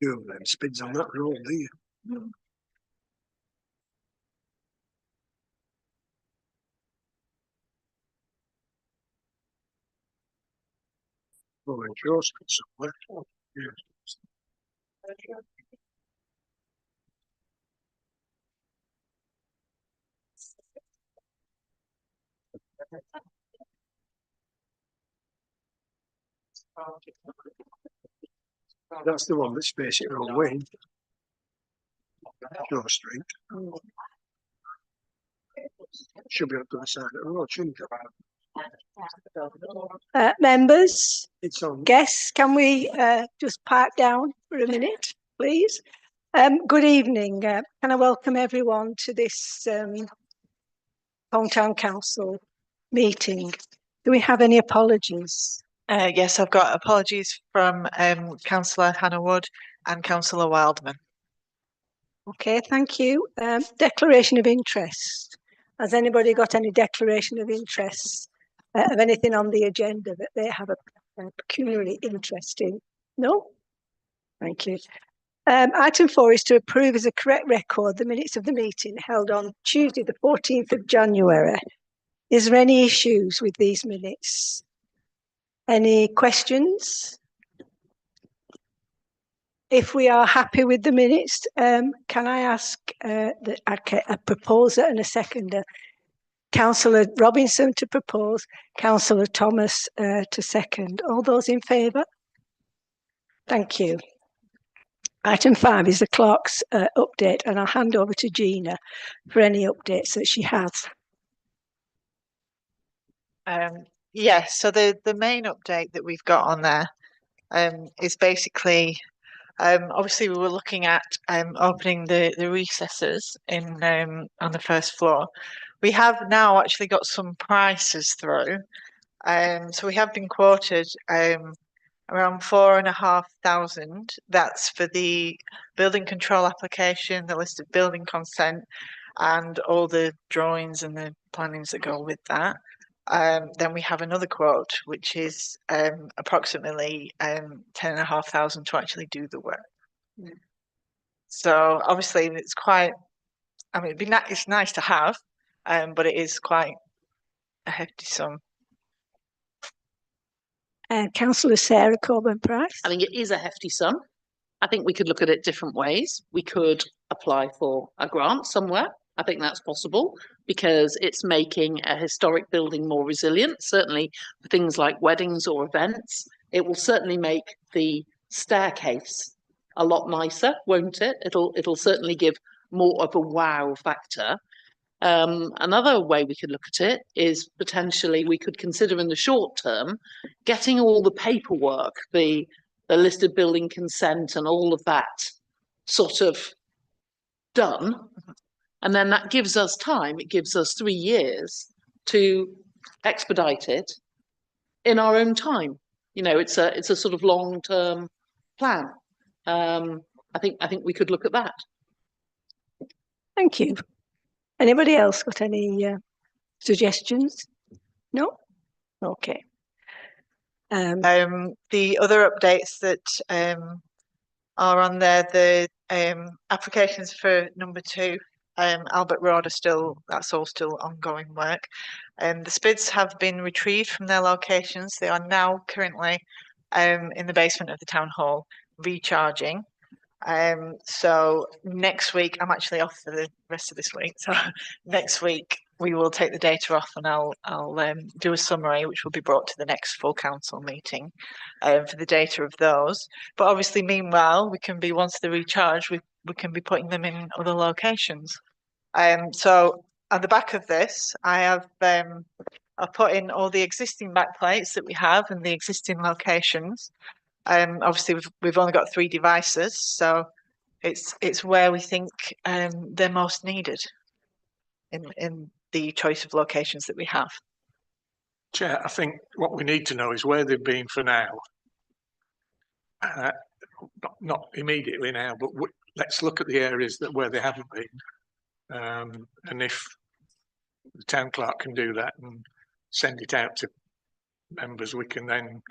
You have them spids on that road, do you? Oh, in Shore Street somewhere. Oh, yeah. That's the one that's basically on Wayne. Shore Street. Should be up to the side of the road, shouldn't it? Members, It's on. guests, can we just park down for a minute, please? Good evening. Can I welcome everyone to this Hometown Council meeting? Do we have any apologies? Yes, I've got apologies from Councillor Hannah Wood and Councillor Wildman. Okay, thank you. Declaration of interest. Has anybody got any declaration of interest of anything on the agenda that they have a peculiarly interest in? No? Thank you. Item 4 is to approve as a correct record the minutes of the meeting held on Tuesday, the 14th of January. Is there any issues with these minutes? Any questions? If we are happy with the minutes, can I ask a proposer and a seconder? Councillor Robinson to propose, Councillor Thomas to second. All those in favour? Thank you. Item 5 is the clerk's update, and I'll hand over to Gina for any updates that she has. Yes, so the main update that we've got on there is basically obviously we were looking at opening the recesses in on the first floor. We have now actually got some prices through. So we have been quoted around 4,500. That's for the building control application, the list of building consent, and all the drawings and the plannings that go with that. Then we have another quote, which is approximately 10,500 to actually do the work. So obviously it's quite, I mean, it's nice to have, but it is quite a hefty sum. Councillor Sarah Coburn-Price. I think it is a hefty sum. I think we could look at it different ways. We could apply for a grant somewhere. I think that's possible because it's making a historic building more resilient, certainly for things like weddings or events. It will certainly make the staircase a lot nicer, won't it? It'll certainly give more of a wow factor. Another way we could look at it is potentially we could consider in the short term getting all the paperwork, the listed building consent and all of that sort of done. And then that gives us time. It gives us 3 years to expedite it in our own time. You know, it's a sort of long-term plan. I think we could look at that. Thank you. Anybody else got any suggestions? No? Okay. The other updates that are on there, the applications for number 2, Albert Road that's all still ongoing work. The skids have been retrieved from their locations. They are now currently in the basement of the town hall recharging. So next week, I'm actually off for the rest of this week. So next week we will take the data off and I'll do a summary which will be brought to the next full council meeting for the data of those. But obviously, meanwhile, once they're recharged, we can be putting them in other locations. So at the back of this, I've put in all the existing backplates that we have and the existing locations. Obviously, we've only got 3 devices, so it's where we think they're most needed in the choice of locations that we have. Chair, I think what we need to know is where they've been for now. Not immediately now, but let's look at the areas where they haven't been. And if the town clerk can do that and send it out to members, we can then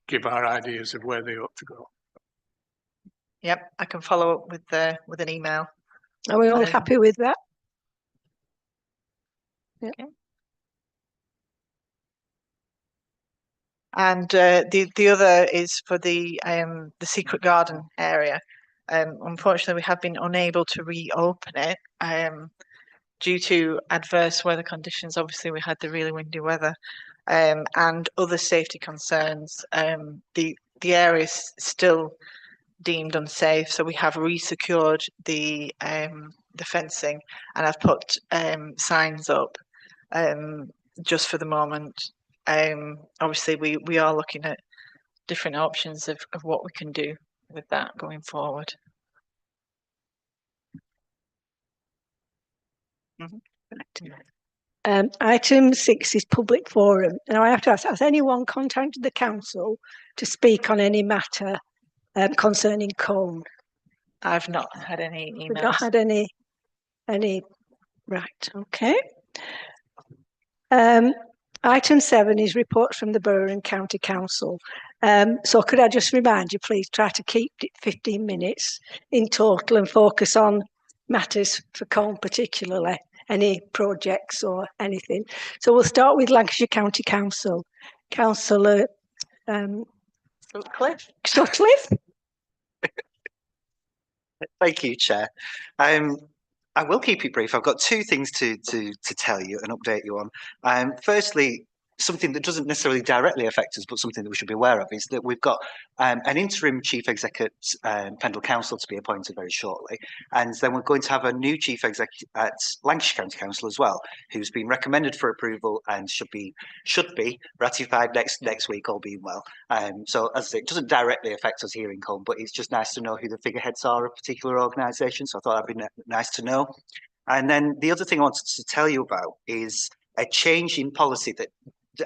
give our ideas of where they ought to go. Yep, I can follow up with an email. Are we all Um, happy with that? And the other is for the secret garden area. Unfortunately, we have been unable to reopen it due to adverse weather conditions. Obviously, we had the really windy weather and other safety concerns. The area is still deemed unsafe, so we have resecured the fencing, and I've put signs up just for the moment. Obviously, we are looking at different options of what we can do with that going forward. Item 6 is public forum. Now I have to ask, has anyone contacted the council to speak on any matter concerning Colne? I've not had any We've not emails. had any, right, okay. Item 7 is reports from the Borough and County Council. So could I just remind you, please try to keep it 15 minutes in total and focus on matters for Colne particularly, any projects or anything. So we'll start with Lancashire County Council. Councillor Cliff? Sutcliffe? Thank you, Chair. I will keep it brief. I've got two things to tell you and update you on. Firstly, something that doesn't necessarily directly affect us, but something that we should be aware of is that we've got an interim chief exec at Pendle Council to be appointed very shortly, and then we're going to have a new chief exec at Lancashire County Council as well, who's been recommended for approval and should be ratified next week, all being well. So as I say, it doesn't directly affect us here in Colne, but it's just nice to know who the figureheads are of particular organisations. So I thought that'd be nice to know. And then the other thing I wanted to tell you about is a change in policy that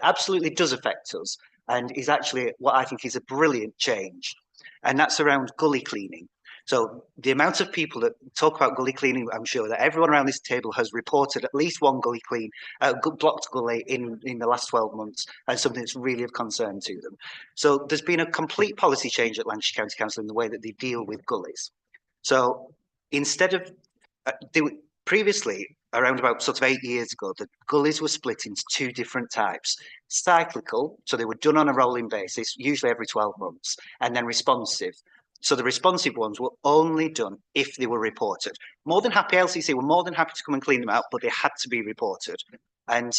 absolutely does affect us and is actually what I think is a brilliant change. And that's around gully cleaning. So the amount of people that talk about gully cleaning, I'm sure that everyone around this table has reported at least one gully clean, blocked gully in the last 12 months, and something that's really of concern to them. So there's been a complete policy change at Lancashire County Council in the way that they deal with gullies. So instead of previously, around about sort of 8 years ago, the gullies were split into two different types. Cyclical, so they were done on a rolling basis, usually every 12 months, and then responsive. So the responsive ones were only done if they were reported. More than happy, LCC were more than happy to come and clean them out, but they had to be reported. And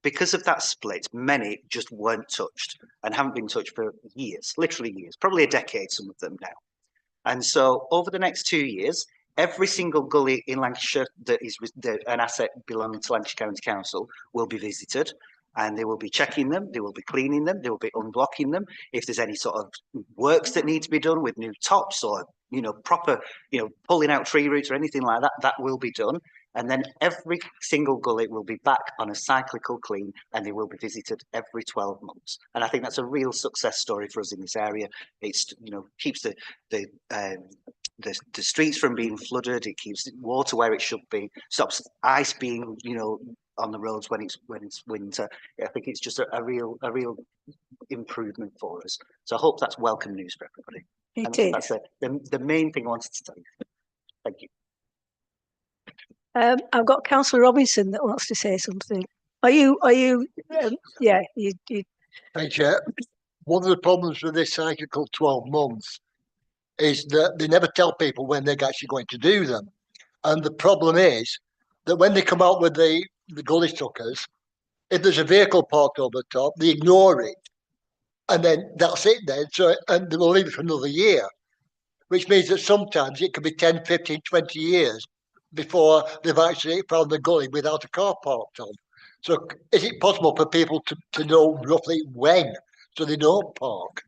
because of that split, many just weren't touched and haven't been touched for years, literally years, probably a decade, some of them now. And so over the next 2 years, every single gully in Lancashire that is an asset belonging to Lancashire County Council will be visited, and they will be checking them, they will be cleaning them, they will be unblocking them. If there's any sort of works that need to be done with new tops or, proper, pulling out tree roots or anything like that, that will be done. And then every single gully will be back on a cyclical clean, and they will be visited every 12 months. And I think that's a real success story for us in this area. It's, keeps the streets from being flooded. It keeps water where it should be. Stops ice being, on the roads when it's winter. I think it's just a real improvement for us. So I hope that's welcome news for everybody. It is. That's the main thing I wanted to tell you. Thank you. I've got Councillor Robinson that wants to say something. Are you? Yeah, you. Thank you. One of the problems with this cyclical 12 months is that they never tell people when they're actually going to do them. And the problem is that when they come out with the gully suckers, if there's a vehicle parked over the top, they ignore it. And then that's it then. So, and they will leave it for another year, which means that sometimes it could be 10, 15, 20 years before they've actually found the gully without a car parked on. So is it possible for people to know roughly when so they don't park?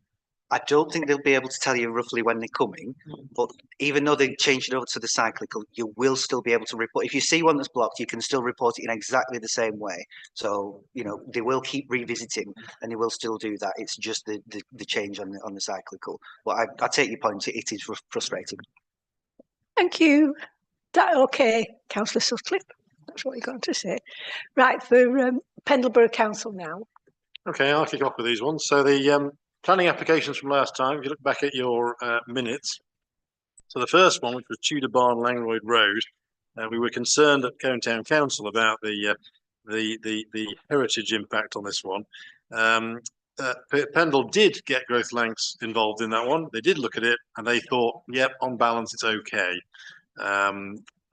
I don't think they'll be able to tell you roughly when they're coming, but even though they changed it over to the cyclical, you will still be able to report. If you see one that's blocked, you can still report it in exactly the same way. So, they will keep revisiting and they will still do that. It's just the change on the cyclical. But I take your point, it is frustrating. Thank you. That okay, Councillor Sutcliffe? That's what you're going to say. Right, for Pendleborough Council now. Okay, I'll kick off with these ones. So the planning applications from last time, if you look back at your minutes, So the first one, which was Tudor Barn Langroyd Road, we were concerned at Cone Town Council about the heritage impact on this one. Pendle did get Growth Lancs involved in that one. They did look at it and they thought, yep, on balance, it's okay.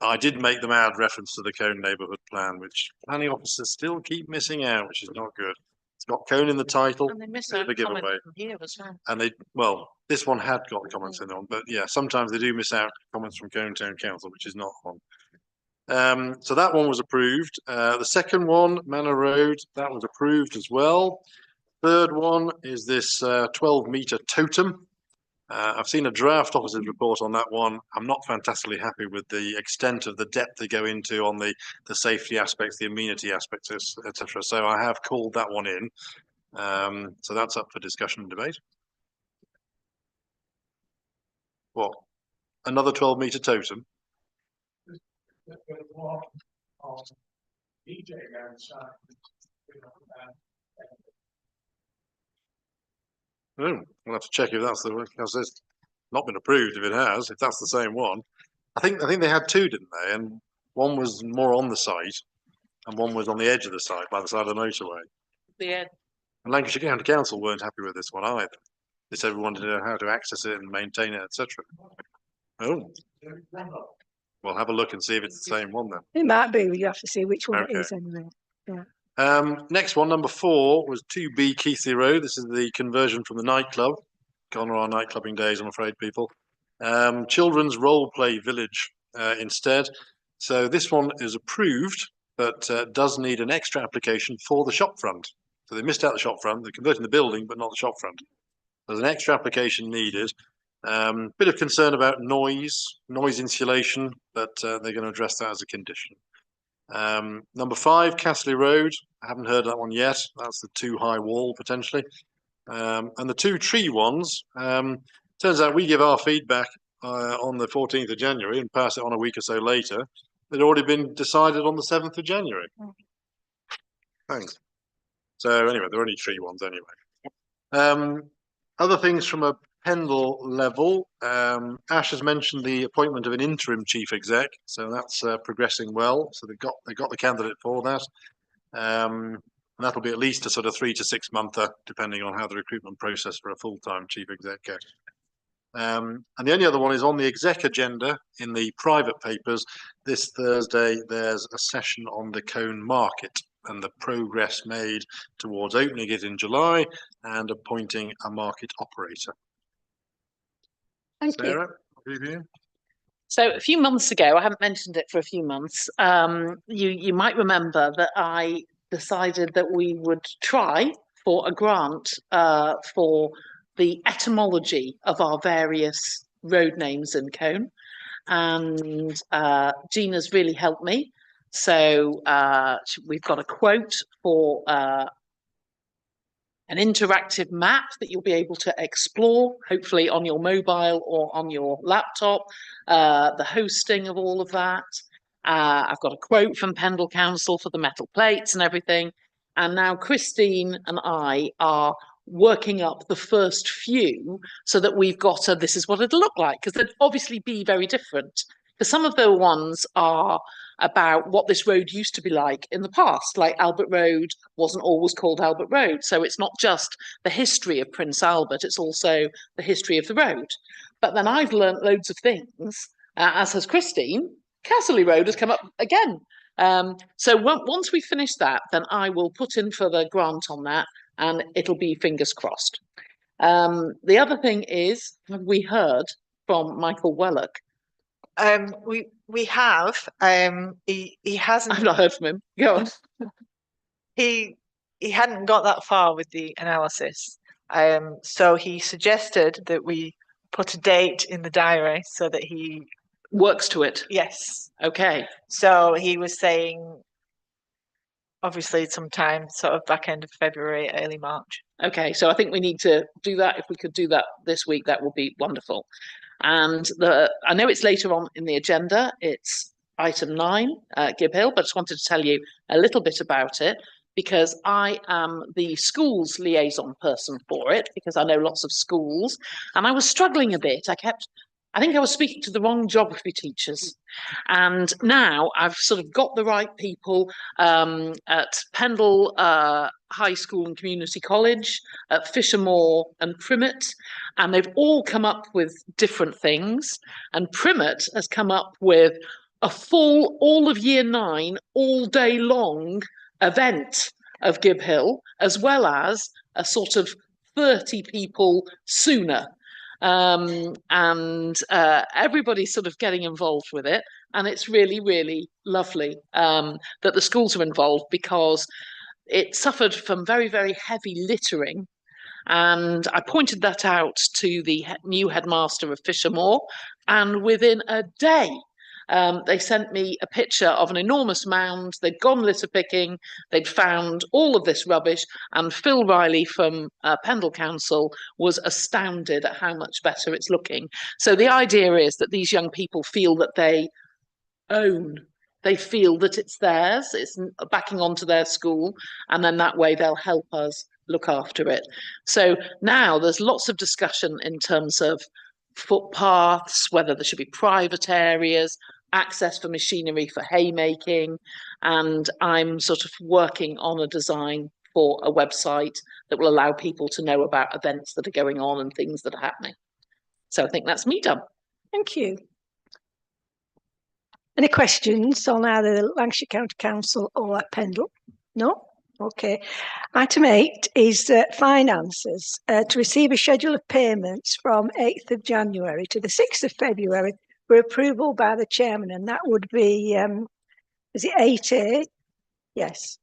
I did make them add reference to the Cone neighbourhood plan, which planning officers still keep missing out, which is not good. It's got Cone in the title, And they miss bit out of a giveaway. comment from here as well. And well, this one had got the comments in on, but yeah, sometimes they do miss out comments from Cone Town Council, which is not on. So that one was approved. The second one, Manor Road, that was approved as well. Third one is this 12-metre totem. I've seen a draft officer's report on that one. I'm not fantastically happy with the extent of the depth they go into on the safety aspects, the amenity aspects, etc. So I have called that one in. So that's up for discussion and debate. What? Another 12-metre totem? Oh, we'll have to check if that's the one, because it's not been approved if it has, if that's the same one. I think they had two, didn't they? And one was more on the site and one was on the edge of the site, by the side of the motorway. Yeah. And Lancashire County Council weren't happy with this one either. They said we wanted to know how to access it and maintain it, etc. Oh. We'll have a look and see if it's the same one then. It might be, you have to see which one it Okay. is anyway. Next one, number 4, was 2B Keithley Road. This is the conversion from the nightclub. Gone are our nightclubbing days, I'm afraid, people. Children's role play village instead. So this one is approved, but does need an extra application for the shop front. So they missed out the shop front. They're converting the building, but not the shop front. There's an extra application needed. Bit of concern about noise insulation, but they're going to address that as a condition. Number 5, Castley Road. I haven't heard that one yet. That's the 2 high wall potentially. And the 2 tree ones. Turns out we give our feedback on the 14th of January and pass it on a week or so later. They'd already been decided on the 7th of January. Thanks. So anyway, they're only tree ones anyway. Other things from a Pendle level, Ash has mentioned the appointment of an interim chief exec, so that's progressing well. So they got the candidate for that, and that'll be at least a sort of 3 to 6 monther, depending on how the recruitment process for a full-time chief exec goes. And the only other one is on the exec agenda in the private papers. This Thursday, there's a session on the Cone Market and the progress made towards opening it in July and appointing a market operator. Thank you. Sarah, review. So a few months ago, I haven't mentioned it for a few months. You might remember that I decided that we would try for a grant for the etymology of our various road names in Cone, and Gina's really helped me. So we've got a quote for an interactive map that you'll be able to explore, hopefully on your mobile or on your laptop, the hosting of all of that. I've got a quote from Pendle Council for the metal plates and everything. And now Christine and I are working up the first few so that we've got this is what it'll look like, because they'd obviously be very different. Because some of the ones are about what this road used to be like in the past, like Albert Road wasn't always called Albert Road. So it's not just the history of Prince Albert, it's also the history of the road. But then I've learnt loads of things, as has Christine. Castley Road has come up again. So once we finish that, then I will put in for the grant on that and it'll be fingers crossed. The other thing is, have we heard from Michael Wellock? We have. He hasn't. I've not heard from him. Go on. He hadn't got that far with the analysis. So he suggested that we put a date in the diary so that he Works to it. yes. Okay. So he was saying, obviously, sometime sort of back end of February, early March. Okay. So I think we need to do that. If we could do that this week, that would be wonderful. And I know it's later on in the agenda. It's item 9, Gib Hill, but I just wanted to tell you a little bit about it because I am the schools liaison person for it because I know lots of schools and I was struggling a bit. I kept I think I was speaking to the wrong geography teachers. And now I've sort of got the right people at Pendle High School and Community College, at Fishermore and Primmett, and they've all come up with different things. And Primmett has come up with a full, all of year 9, all day long event of Gib Hill, as well as a sort of 30 people sooner. Everybody's sort of getting involved with it, and it's really, really lovely that the schools are involved, because it suffered from very, very heavy littering, and I pointed that out to the new headmaster of Fishermore, and within a day they sent me a picture of an enormous mound. They'd gone litter picking, they'd found all of this rubbish, and Phil Riley from Pendle Council was astounded at how much better it's looking. So the idea is that these young people feel that they feel that it's theirs, it's backing onto their school, and then that way they'll help us look after it. So now there's lots of discussion in terms of footpaths, whether there should be private areas, access for machinery for haymaking, and I'm sort of working on a design for a website that will allow people to know about events that are going on and things that are happening. So I think that's me done. Thank you. Any questions on either the Lancashire County Council or Pendle? No? Okay. Item 8 is finances. To receive a schedule of payments from 8th of January to the 6th of February for approval by the chairman, and that would be, is it 8A? Yes.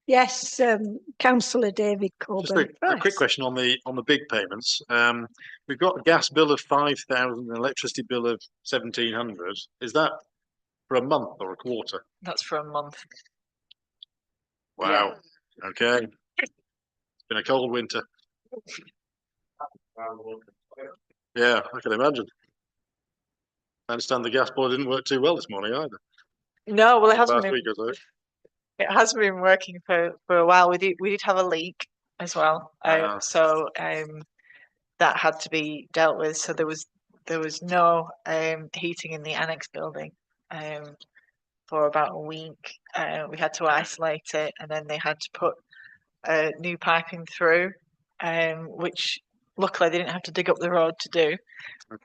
Yes, Councillor David Coburn. Just a quick question on the big payments. We've got a gas bill of 5,000, an electricity bill of 1,700. Is that for a month or a quarter? That's for a month. Wow. Okay. It's been a cold winter. Yeah, I can imagine. I understand the gas boiler didn't work too well this morning either. No, well, it hasn't Last been. week or so. It has been working for a while. We did have a leak as well, so that had to be dealt with. So there was no heating in the annex building for about a week. We had to isolate it, and then they had to put new piping through, which luckily they didn't have to dig up the road to do.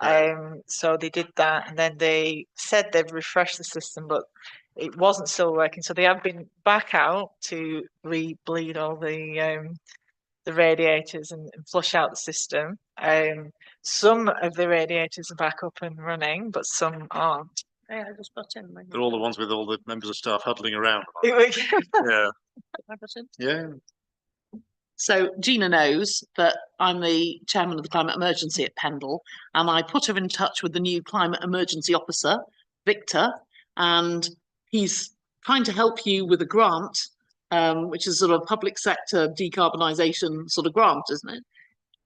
Okay. So they did that, and then they said they've refreshed the system, but it wasn't still working. So they have been back out to re-bleed all the radiators and flush out the system. Some of the radiators are back up and running, but some aren't. Yeah, I just got in. They're all the ones with all the members of staff huddling around. Yeah. Yeah. So Gina knows that I'm the chairman of the climate emergency at Pendle, and I put her in touch with the new climate emergency officer, Victor, and he's trying to help you with a grant, which is sort of public sector decarbonisation sort of grant, isn't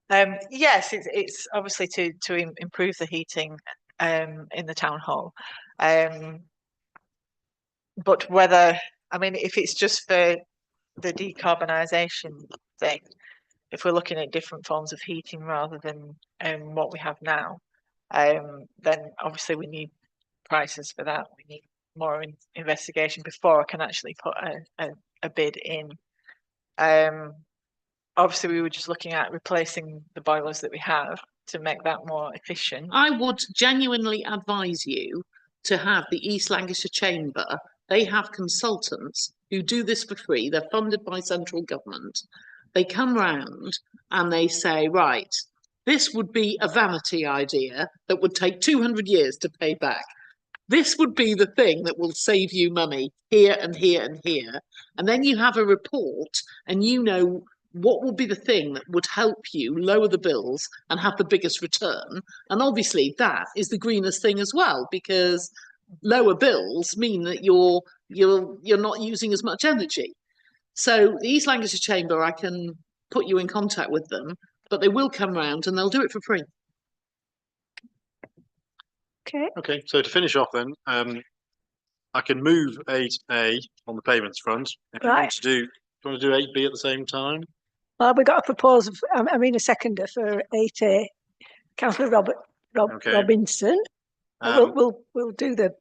it? Yes, it's obviously to improve the heating in the town hall. But whether, I mean, if it's just for the decarbonisation thing, if we're looking at different forms of heating rather than what we have now, then obviously we need prices for that. We need more investigation before I can actually put a bid in. Obviously, we were just looking at replacing the boilers that we have to make that more efficient. I would genuinely advise you to have the East Lancashire Chamber. They have consultants who do this for free. They're funded by central government. They come round and they say, right, this would be a vanity idea that would take 200 years to pay back. This would be the thing that will save you money here and here and here. And then you have a report and you know what will be the thing that would help you lower the bills and have the biggest return. And obviously that is the greenest thing as well, because lower bills mean that you're not using as much energy. So the East Lancashire Chamber, I can put you in contact with them, but they will come round and they'll do it for free. Okay. Okay, so to finish off then, I can move 8A on the payments front. If you want to do, do you want to do 8B at the same time? Well, we got a proposal, a seconder for 8A. Councillor Okay. Robinson. And Um, we'll do the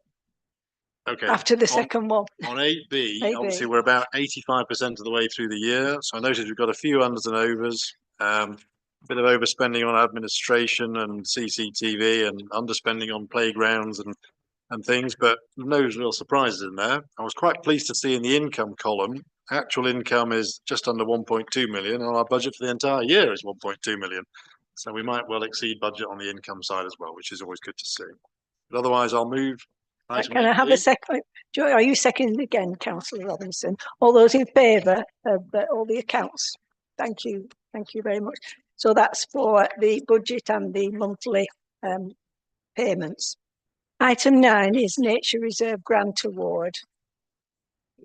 okay. after the On- second one. On 8B, 8B. obviously we're about 85% of the way through the year. So I noticed we've got a few unders and overs. A bit of overspending on administration and CCTV and underspending on playgrounds and things, but no real surprises in there. I was quite pleased to see in the income column, actual income is just under 1.2 million and our budget for the entire year is 1.2 million. So we might well exceed budget on the income side as well, which is always good to see. But otherwise, I'll move. item Can I have a 8B. second? Joy, are you seconding again, Councillor Robinson? All those in favour of all the accounts? Thank you. Thank you very much. So that's for the budget and the monthly payments. Item 9 is Nature Reserve Grant Award.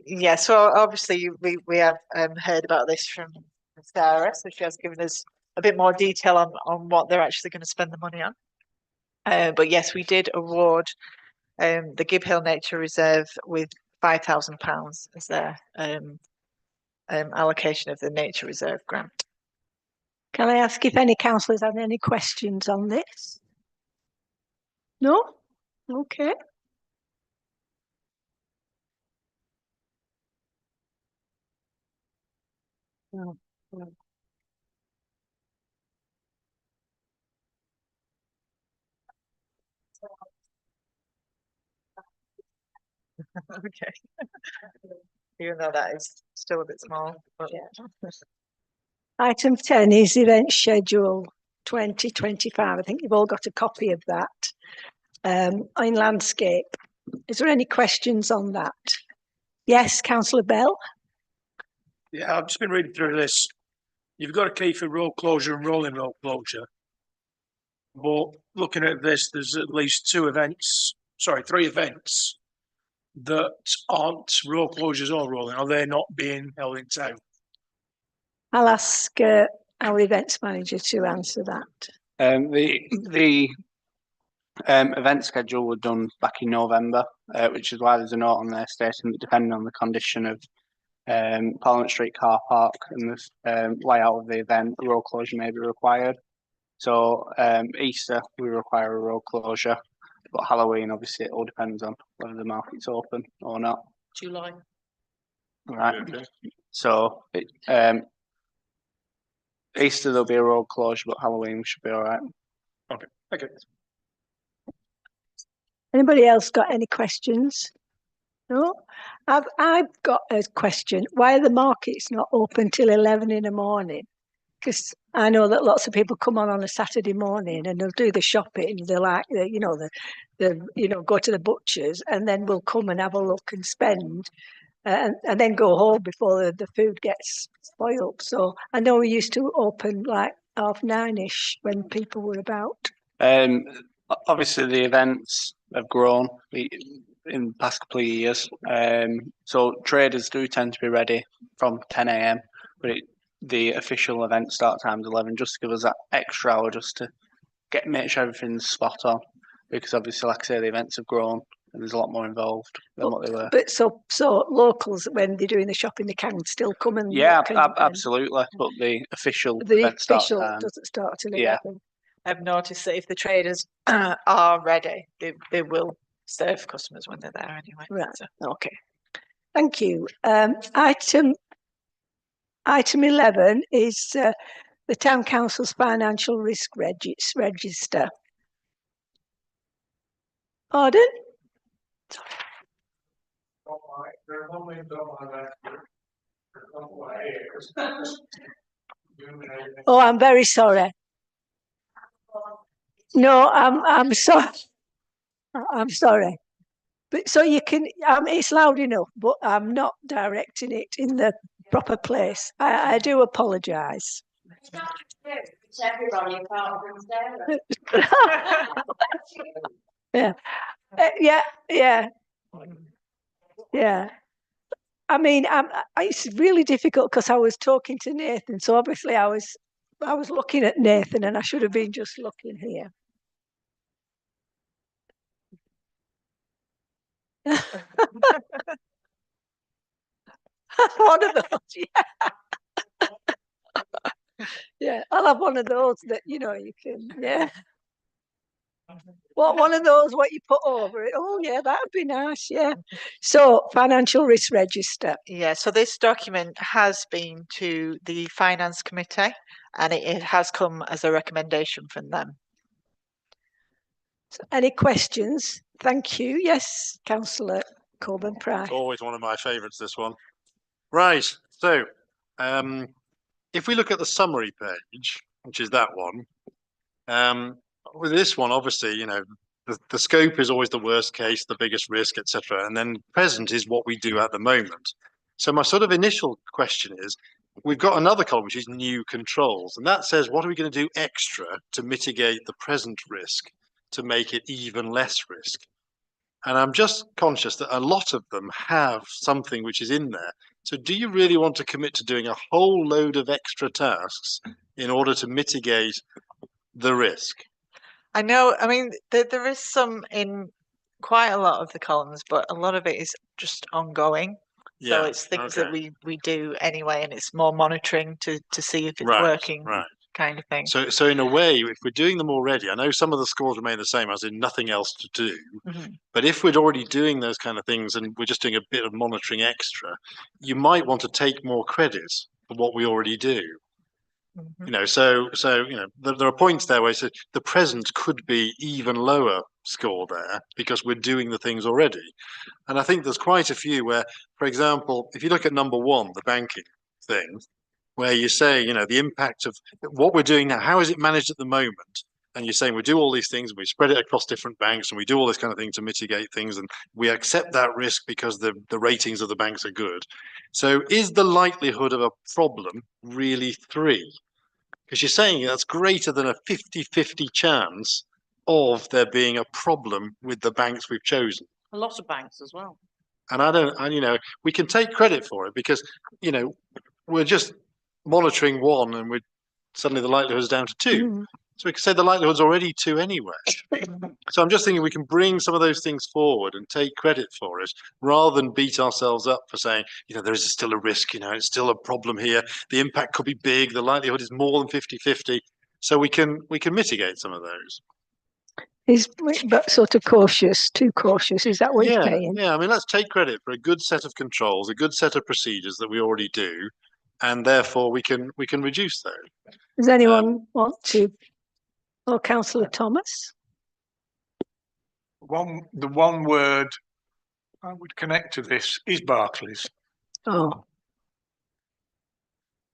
Yeah, so obviously we have heard about this from Sarah, so she has given us a bit more detail on what they're actually going to spend the money on. But yes, we did award the Gibb Hill Nature Reserve with £5,000 as their allocation of the Nature Reserve grant. Can I ask if any councillors have any questions on this? No? Okay. No. No. Okay. Even though that is still a bit small, but Yeah. Item 10 is event schedule 2025. I think you've all got a copy of that. In landscape. Is there any questions on that? Yes, Councillor Bell. Yeah, I've just been reading through this. You've got a key for road closure and rolling road closure. But looking at this, there's at least 3 events that aren't road closures or rolling. Are they not being held in town? I'll ask our events manager to answer that. The event schedule was done back in November, which is why there's a note on there stating that depending on the condition of Parliament Street car park and the layout of the event, a road closure may be required. So Easter, we require a road closure, but Halloween, obviously, it all depends on whether the market's open or not. July. Right. So Easter, there'll be a road closure, but Halloween, we should be all right. Okay. Anybody else got any questions? No? I've got a question. Why are the markets not open till 11 in the morning? Because I know that lots of people come on a Saturday morning and they'll do the shopping. They like, go to the butchers and then we'll come and have a look and spend and then go home before the food gets spoiled. So I know we used to open like 9:30ish when people were about. Obviously, the events have grown in the past couple of years. So traders do tend to be ready from 10 a.m. But the official event start time is 11, just to give us that extra hour just to make sure everything's spot on. Because obviously, like I say, the events have grown and there's a lot more involved than what they were. But so locals, when they're doing the shopping, they can still come and Yeah, look and absolutely. But the official the event start official time, doesn't start till Yeah. 11. I've noticed that if the traders are ready, they will serve customers when they're there anyway. Right. So, Okay. Thank you. Item 11 is the Town Council's Financial Risk Register. Pardon? Oh, I'm very sorry. No, I'm sorry. I'm sorry. But so you can, it's loud enough, but I'm not directing it in the proper place. I do apologise. Yeah. Yeah. I mean, it's really difficult because I was talking to Nathan, so obviously I was looking at Nathan, and I should have been just looking here. One of those, yeah. Yeah, I'll have one of those that you can, yeah. What one of those what you put over it? Oh yeah, that would be nice. Yeah. So financial risk register. Yeah, so this document has been to the Finance Committee and it has come as a recommendation from them. So any questions? Thank you. Yes, Councillor Coburn Price. Always one of my favourites, this one. Right, so if we look at the summary page, which is that one, with this one, obviously, you know, the scope is always the worst case, the biggest risk, etc. And then present is what we do at the moment. So my sort of initial question is, we've got another column, which is new controls. And that says, what are we going to do extra to mitigate the present risk, to make it even less risk? And I'm just conscious that a lot of them have something which is in there. So do you really want to commit to doing a whole load of extra tasks in order to mitigate the risk? I know, I mean, there is some in quite a lot of the columns, but a lot of it is just ongoing. So it's things that we do anyway, and it's more monitoring to see if it's working, kind of thing. So in a way, if we're doing them already, I know some of the scores remain the same, as in nothing else to do. But if we're already doing those kind of things and we're just doing a bit of monitoring extra, you might want to take more credit for what we already do. You know, so you know, there are points there where the present could be even lower score there because we're doing the things already. And I think there's quite a few where, for example, if you look at number 1, the banking thing, where you say, you know, the impact of what we're doing now, how is it managed at the moment? And you're saying we do all these things, we spread it across different banks, and we do all this kind of thing to mitigate things, and we accept that risk because the ratings of the banks are good. So is the likelihood of a problem really 3? Because you're saying that's greater than a 50-50 chance of there being a problem with the banks we've chosen. A lot of banks as well. And you know, we can take credit for it because, you know, we're just monitoring 1 and we're suddenly the likelihood is down to 2. So we can say the likelihood's already 2 anyway. So I'm just thinking we can bring some of those things forward and take credit for it rather than beat ourselves up for saying, you know, there is still a risk, you know, it's still a problem here. The impact could be big. The likelihood is more than 50-50. So we can mitigate some of those. But sort of cautious, too cautious. Is that what you're saying? Yeah, I mean, let's take credit for a good set of controls, a good set of procedures that we already do, and therefore we can reduce those. Does anyone want to? Oh, Councillor Thomas. The one word I would connect to this is Barclays. Oh,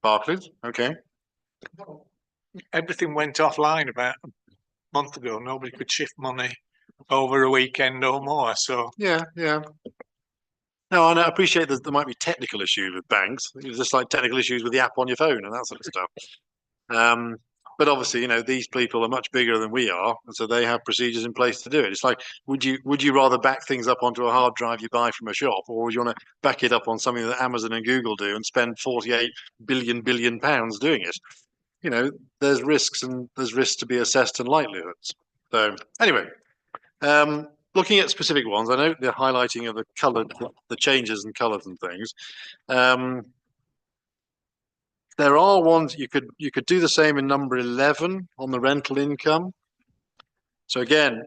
Barclays, okay. Everything went offline about a month ago. Nobody could shift money over a weekend or more. So Yeah. No, and I appreciate that there might be technical issues with banks. It's just like technical issues with the app on your phone and that sort of stuff. But obviously, you know, these people are much bigger than we are, and so they have procedures in place to do it. It's like, would you rather back things up onto a hard drive you buy from a shop, or would you want to back it up on something that Amazon and Google do and spend 48 billion pounds doing it? You know, there's risks and there's risks to be assessed and likelihoods. So anyway, looking at specific ones, I know the highlighting of the coloured, the changes in colours and things. There are ones you could do the same in number 11 on the rental income. So again,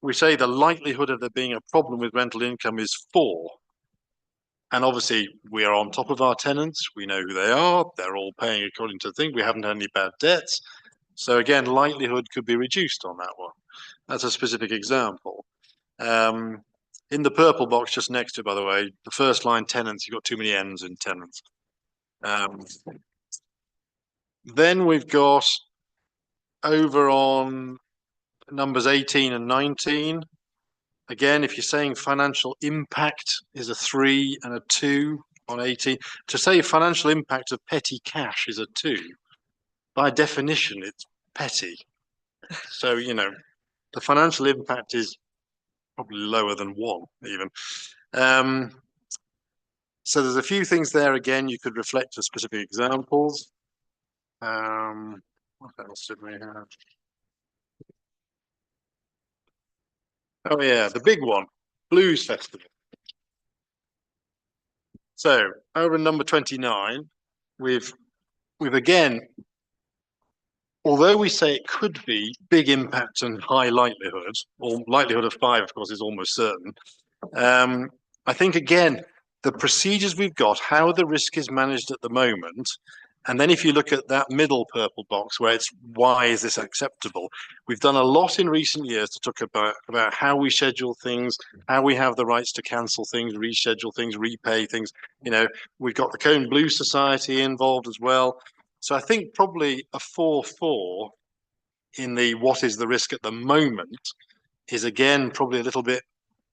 we say the likelihood of there being a problem with rental income is 4. And obviously we are on top of our tenants. We know who they are. They're all paying according to the thing. We haven't had any bad debts. So again, likelihood could be reduced on that one. That's a specific example. In the purple box just next to it, by the way, the first line tenants, you've got too many N's in tenants. Then we've got over on numbers 18 and 19. Again, if you're saying financial impact is a 3 and a 2 on 18, to say financial impact of petty cash is a 2, by definition, it's petty. So, you know, the financial impact is probably lower than 1 even. So there's a few things there. Again, you could reflect to specific examples. What else did we have? Oh yeah, the big one, Blues Festival. So over in number 29, we've again although we say it could be big impact and high likelihood, or likelihood of 5, of course, is almost certain. I think again, the procedures we've got, how the risk is managed at the moment, and then if you look at that middle purple box where it's why is this acceptable, we've done a lot in recent years to talk about how we schedule things, how we have the rights to cancel things, reschedule things, repay things. You know, we've got the Cone Blue Society involved as well. So I think probably a 4-4 in the what is the risk at the moment is again probably a little bit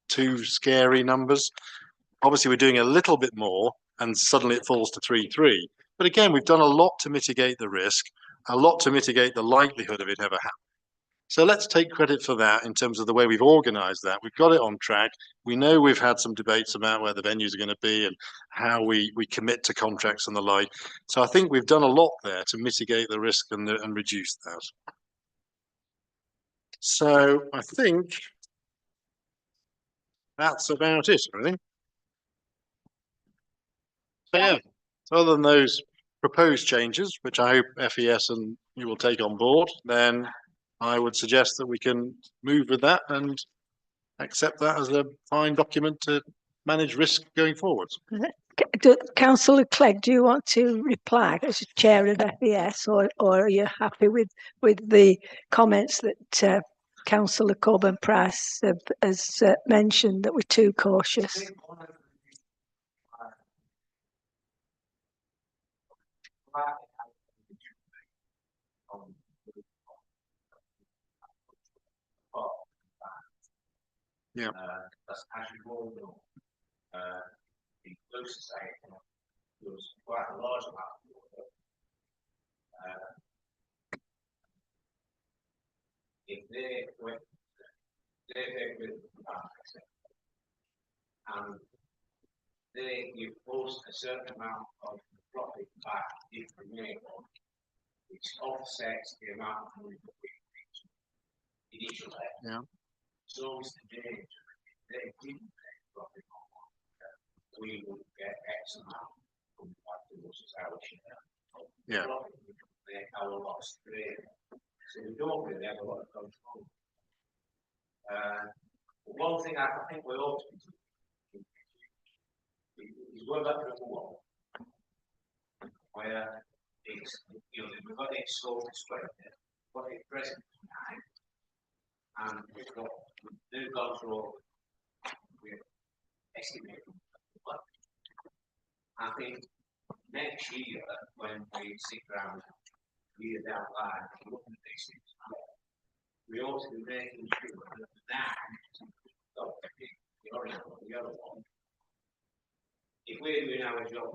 too scary numbers. Obviously, we're doing a little bit more and suddenly it falls to 3-3. But again, we've done a lot to mitigate the risk, a lot to mitigate the likelihood of it ever happening. So let's take credit for that in terms of the way we've organised that. We've got it on track. We know we've had some debates about where the venues are going to be and how we commit to contracts and the like. So I think we've done a lot there to mitigate the risk and reduce that. So I think that's about it, really. So yeah, so other than those proposed changes, which I hope FES and you will take on board, then I would suggest that we can move with that and accept that as a fine document to manage risk going forwards. Councillor Clegg, do you want to reply as chair of FES, or are you happy with the comments that Councillor Cockburn-Price has mentioned, that we're too cautious? Yeah. As you all know, the Blue Society was quite a large amount of water. If they went, they with and they give us a certain amount of profit back if we make one, which offsets the amount of money that we initially. Yeah. So is the danger. They didn't pay profit on one, we would get X amount coming back to us as our share. Yeah. Profit we could make our loss clear. So we don't really have a lot of control. One thing I think we ought to do is go back to number 1, where it's, you know, we've got it scope displayed there, what it present tonight, and we've gone through, we're estimating. I think next year, when we sit down, year down the line, looking at these things, we ought to be making sure that the other one, if we're doing our job,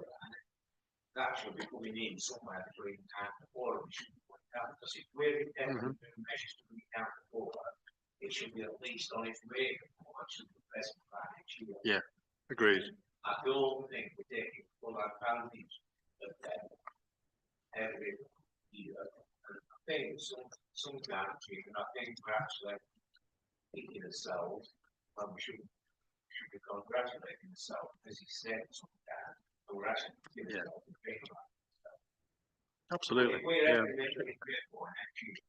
that should be coming in somewhere between time and 4, we should put that, because if we're intending to measures to be down to 4, it should be at least on its way to the present plan next year. Yeah, agreed. I don't think we're taking full advantage of that every year. And I think sometimes, and I think we're actually thinking ourselves, and we should be congratulating ourselves, as he said sometimes, and we're actually giving ourselves a big one. Absolutely. If we're Yeah. ever making it great for next year,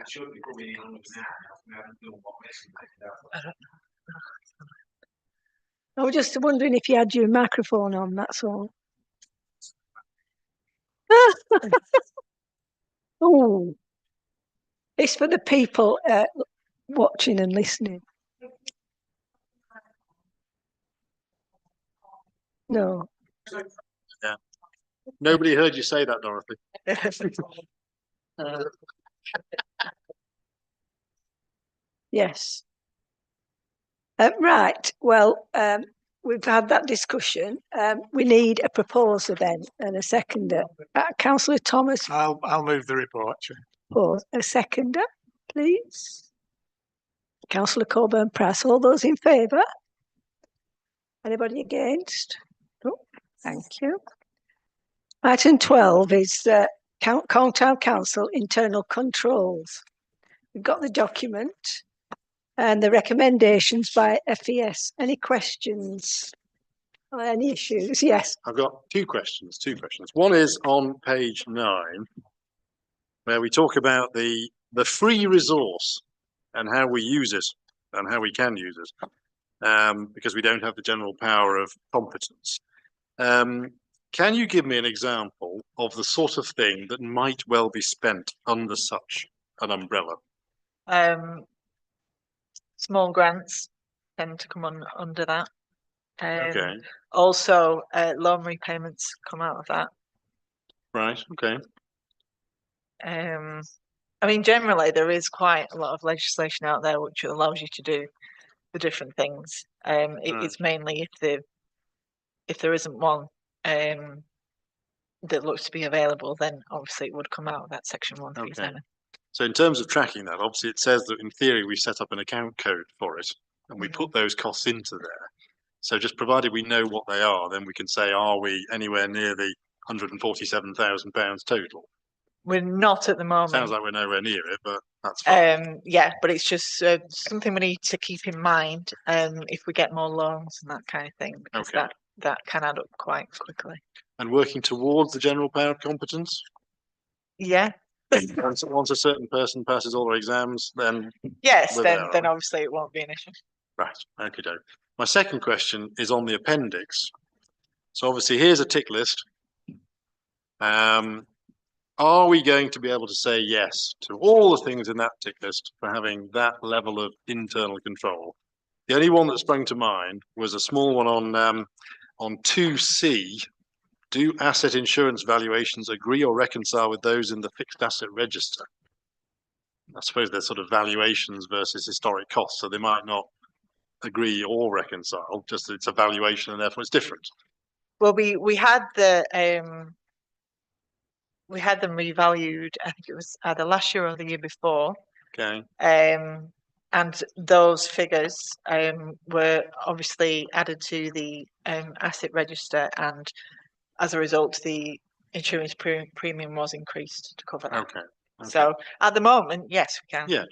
it should be coming in under now. We haven't done what we're estimated out. I was just wondering if you had your microphone on, that's all. Oh, it's for the people watching and listening. No. Yeah. Nobody heard you say that, Dorothy. Yes. Right. Well, we've had that discussion. We need a proposer then and a seconder. Councillor Thomas. I'll move the report, Chair. A seconder, please. Councillor Cockburn-Price. All those in favour? Anybody against? Oh, thank you. Item 12 is Town Council internal controls. We've got the document and the recommendations by FES. Any questions or any issues? Yes. I've got two questions. One is on page 9, where we talk about the free resource and how we use it and how we can use it, because we don't have the general power of competence. Can you give me an example of the sort of thing that might well be spent under such an umbrella? Small grants tend to come under that. Okay, Also, loan repayments come out of that. right, okay, I mean, generally there is quite a lot of legislation out there which allows you to do the different things. It's mainly if there isn't one that looks to be available, then obviously it would come out of that section 137. okay. So in terms of tracking that, obviously it says that in theory we set up an account code for it and we put those costs into there. So just provided we know what they are, then we can say, are we anywhere near the £147,000 total? We're not at the moment. Sounds like we're nowhere near it, but that's fine. Yeah, but it's just something we need to keep in mind if we get more loans and that kind of thing, because Okay. that can add up quite quickly. And working towards the general power of competence? Yeah. Once a certain person passes all their exams, then Yes, we're then there, then aren't obviously it won't be an issue. right, okay, doke. My second question is on the appendix. So obviously here's a tick list. Are we going to be able to say yes to all the things in that tick list for having that level of internal control? The only one that sprung to mind was a small one on 2C. Do asset insurance valuations agree or reconcile with those in the fixed asset register? I suppose they're sort of valuations versus historic costs, so they might not agree or reconcile, just that it's a valuation and therefore it's different. Well, we had we had them revalued. I think it was either last year or the year before. Okay. And those figures were obviously added to the asset register, and as a result, the insurance premium was increased to cover that. Okay. So at the moment, yes, we can. Yeah.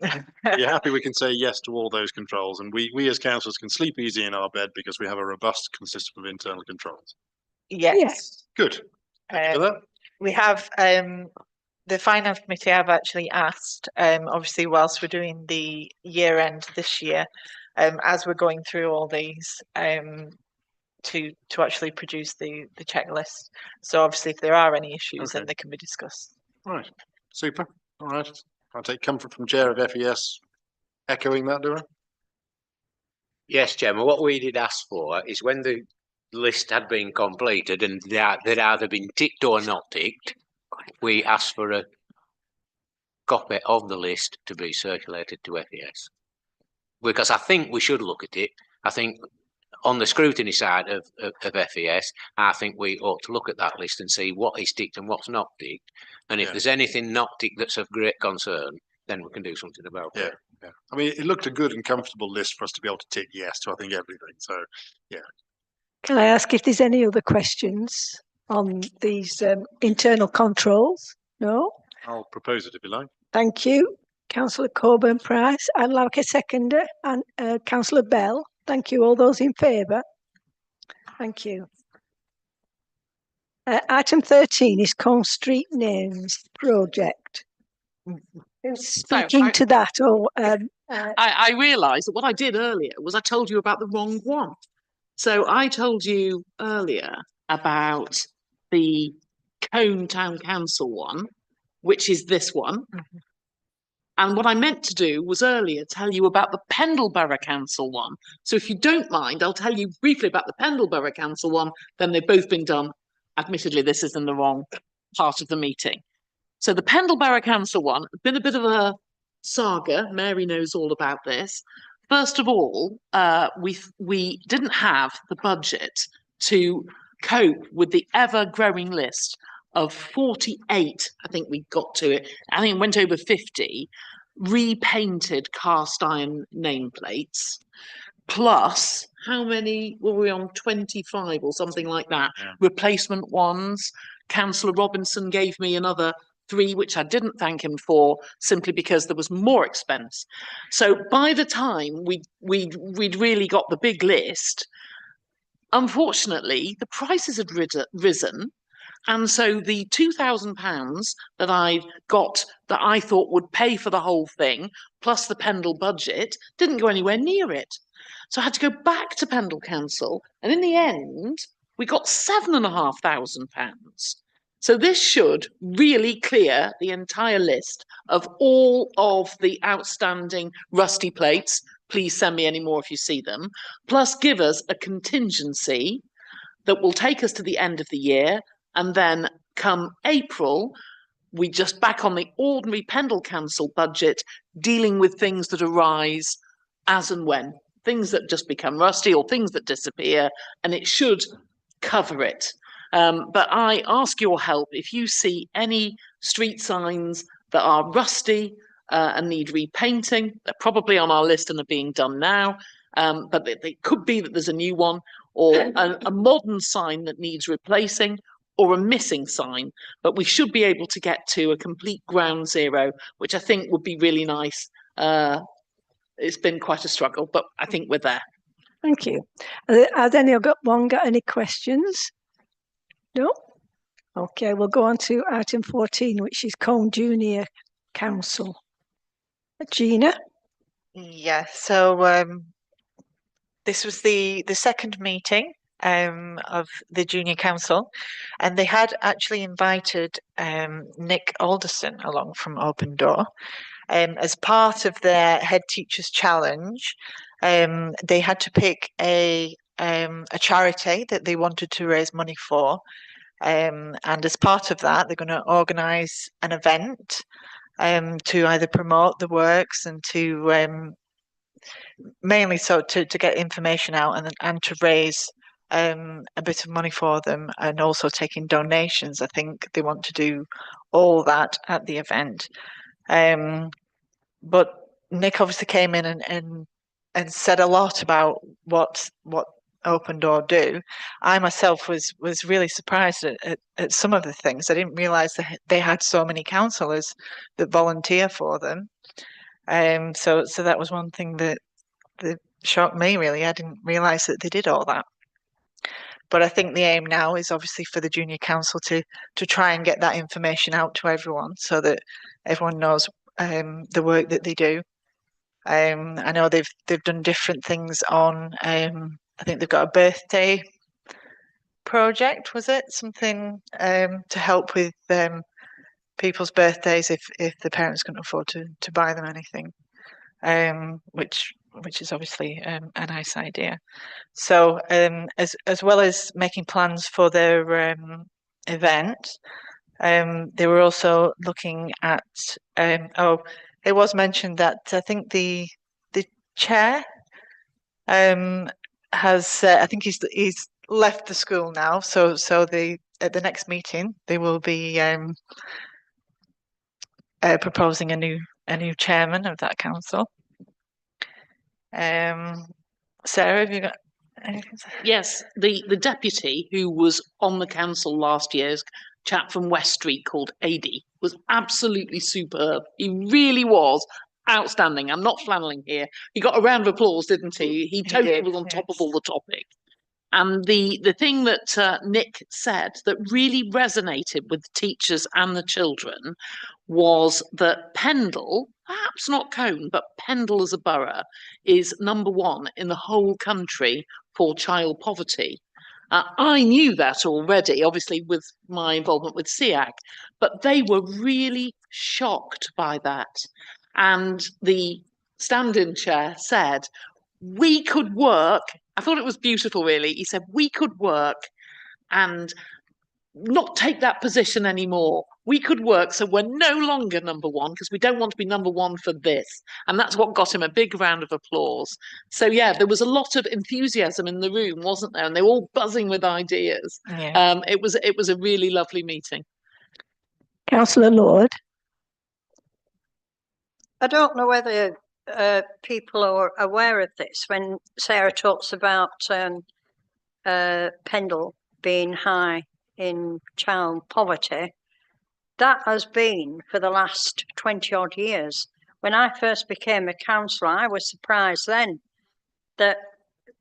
You're happy we can say yes to all those controls, and we as councillors can sleep easy in our bed because we have a robust system of internal controls. Yes. Good. Thank you for that. We have the finance committee have actually asked, obviously whilst we're doing the year end this year, as we're going through all these, to actually produce the checklist. So obviously if there are any issues, then Okay. they can be discussed. Right. Super. All right. I'll take comfort from Chair of FES echoing that, do I? Yes, Chairman, what we did ask for is when the list had been completed and they'd either been ticked or not ticked, we asked for a copy of the list to be circulated to FES. Because I think we should look at it. I think on the scrutiny side of FES, I think we ought to look at that list and see what is ticked and what's not ticked. And if Yeah. there's anything not ticked that's of great concern, then we can do something about Yeah. it. Yeah. I mean, it looked a good and comfortable list for us to be able to tick yes to, I think, everything. So, yeah. Can I ask if there's any other questions on these internal controls? No? I'll propose it if you like. Thank you. Councillor Coburn-Price. I'd like a seconder, and Councillor Bell. Thank you. All those in favour? Thank you. Item 13 is Combe Street Names Project. Who's speaking to that? Or I realised that what I did earlier was I told you about the wrong one. So I told you earlier about the Cone Town Council one, which is this one. And what I meant to do was earlier tell you about the Pendle Borough Council one. So if you don't mind, I'll tell you briefly about the Pendle Borough Council one. Then they've both been done. Admittedly, this is in the wrong part of the meeting. So the Pendle Borough Council one, been a bit of a saga. Mary knows all about this. First of all, we didn't have the budget to cope with the ever-growing list of 48, I think we got to it, I think it went over 50, repainted cast iron nameplates, plus, how many were we on? 25 or something like that, replacement ones. Councillor Robinson gave me another 3, which I didn't thank him for, simply because there was more expense. So by the time we'd really got the big list, unfortunately, the prices had risen. And so the £2,000 that I've got that I thought would pay for the whole thing, plus the Pendle budget, didn't go anywhere near it. So I had to go back to Pendle Council, and in the end, we got £7,500. So this should really clear the entire list of all of the outstanding rusty plates. Please send me any more if you see them, plus give us a contingency that will take us to the end of the year. And then come April, we just back on the ordinary Pendle Council budget, dealing with things that arise as and when, things that just become rusty or things that disappear, and it should cover it. But I ask your help if you see any street signs that are rusty and need repainting. They're probably on our list and are being done now, but it could be that there's a new one, or a modern sign that needs replacing, or a missing sign. But we should be able to get to a complete ground zero, which I think would be really nice. It's been quite a struggle, but I think we're there. Thank you. Has anyone got any questions? No? Okay, we'll go on to item 14, which is Colne Junior Council. Gina? Yeah, so this was the second meeting of the Junior Council, and they had actually invited Nick Alderson along from Open Door. As part of their Head Teachers Challenge, they had to pick a charity that they wanted to raise money for. And as part of that, they're going to organise an event to either promote the works and to mainly so to get information out and to raise a bit of money for them, and also taking donations. I think they want to do all that at the event. But Nick obviously came in and said a lot about what Open Door do. I myself was really surprised at some of the things. I didn't realise that they had so many councillors that volunteer for them. So that was one thing that shocked me, really. I didn't realise that they did all that. But I think the aim now is obviously for the Junior Council to try and get that information out to everyone, so that everyone knows the work that they do. I know they've done different things on. I think they've got a birthday project. Was it something to help with people's birthdays if the parents couldn't afford to buy them anything, which is obviously a nice idea. So as well as making plans for their event, they were also looking at. It was mentioned that I think the chair has. I think he's left the school now. So at the next meeting they will be proposing a new chairman of that council. Sarah, have you got anything? Yes, the deputy who was on the council last year's chap from West Street called Adi was absolutely superb. He really was outstanding. I'm not flanneling here. He got a round of applause, didn't he? He totally was on top of all the topic. And the thing that Nick said that really resonated with the teachers and the children was that Pendle, perhaps not Colne, but Pendle as a borough, is #1 in the whole country for child poverty. I knew that already, obviously with my involvement with SEAC, but they were really shocked by that. And the stand-in chair said, we could work. I thought it was beautiful, really. He said, we could work and not take that position anymore. We could work so we're no longer #1 because we don't want to be #1 for this. And that's what got him a big round of applause. So yeah, there was a lot of enthusiasm in the room, wasn't there? And they were all buzzing with ideas. Yeah. It was a really lovely meeting. Councillor Lord? I don't know whether people are aware of this when Sarah talks about Pendle being high in child poverty. That has been for the last 20 odd years. When I first became a councillor, I was surprised then that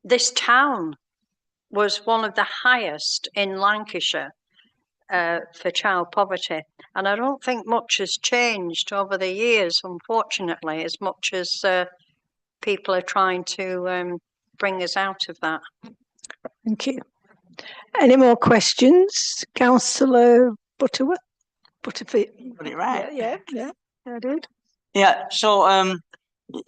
this town was one of the highest in Lancashire. for child poverty. And I don't think much has changed over the years, unfortunately, as much as people are trying to bring us out of that. Thank you. Any more questions? Councillor Butterworth? Butterfield? Got it right. Yeah, I did. Yeah, so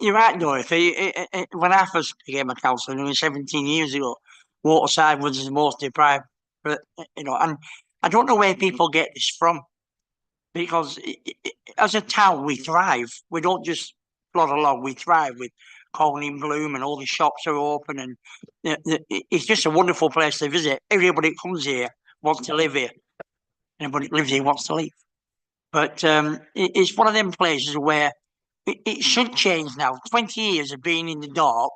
you're right, Dorothy. When I first became a councillor, nearly 17 years ago, Waterside was the most deprived, and I don't know where people get this from, because as a town we thrive. We don't just plod along. We thrive with Colne in bloom, and all the shops are open, and it's just a wonderful place to visit. Everybody that comes here wants to live here. Anybody that lives here wants to leave. But it's one of them places where it should change now. 20 years of being in the dark.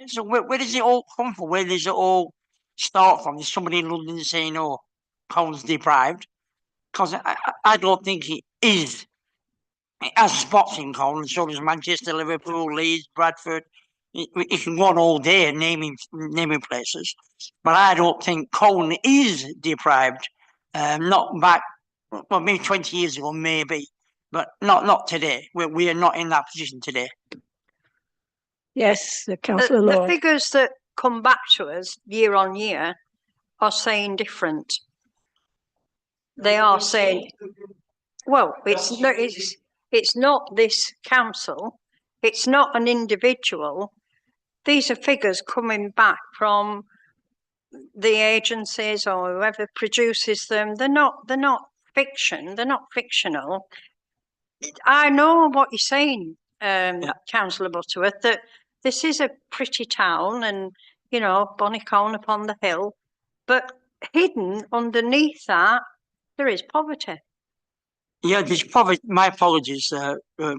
So where does it all come from? Where does it all start from? There's somebody in London saying, "Oh, Colne's deprived," because I don't think it is. It has spots in Colne, and so does Manchester, Liverpool, Leeds, Bradford. You can go on all day naming places, but I don't think Colne is deprived. Not back, well, maybe 20 years ago, maybe, but not today. We are not in that position today. Yes, The Councillor Lord. figures that come back to us year on year are saying different. They are saying, well, it's not this council, it's not an individual. These are figures coming back from the agencies or whoever produces them. They're not fiction. They're not fictional. I know what you're saying, Councillor Butterworth, that this is a pretty town, and Bonnycone upon the hill, but hidden underneath that there is poverty. Yeah, there's poverty. My apologies, but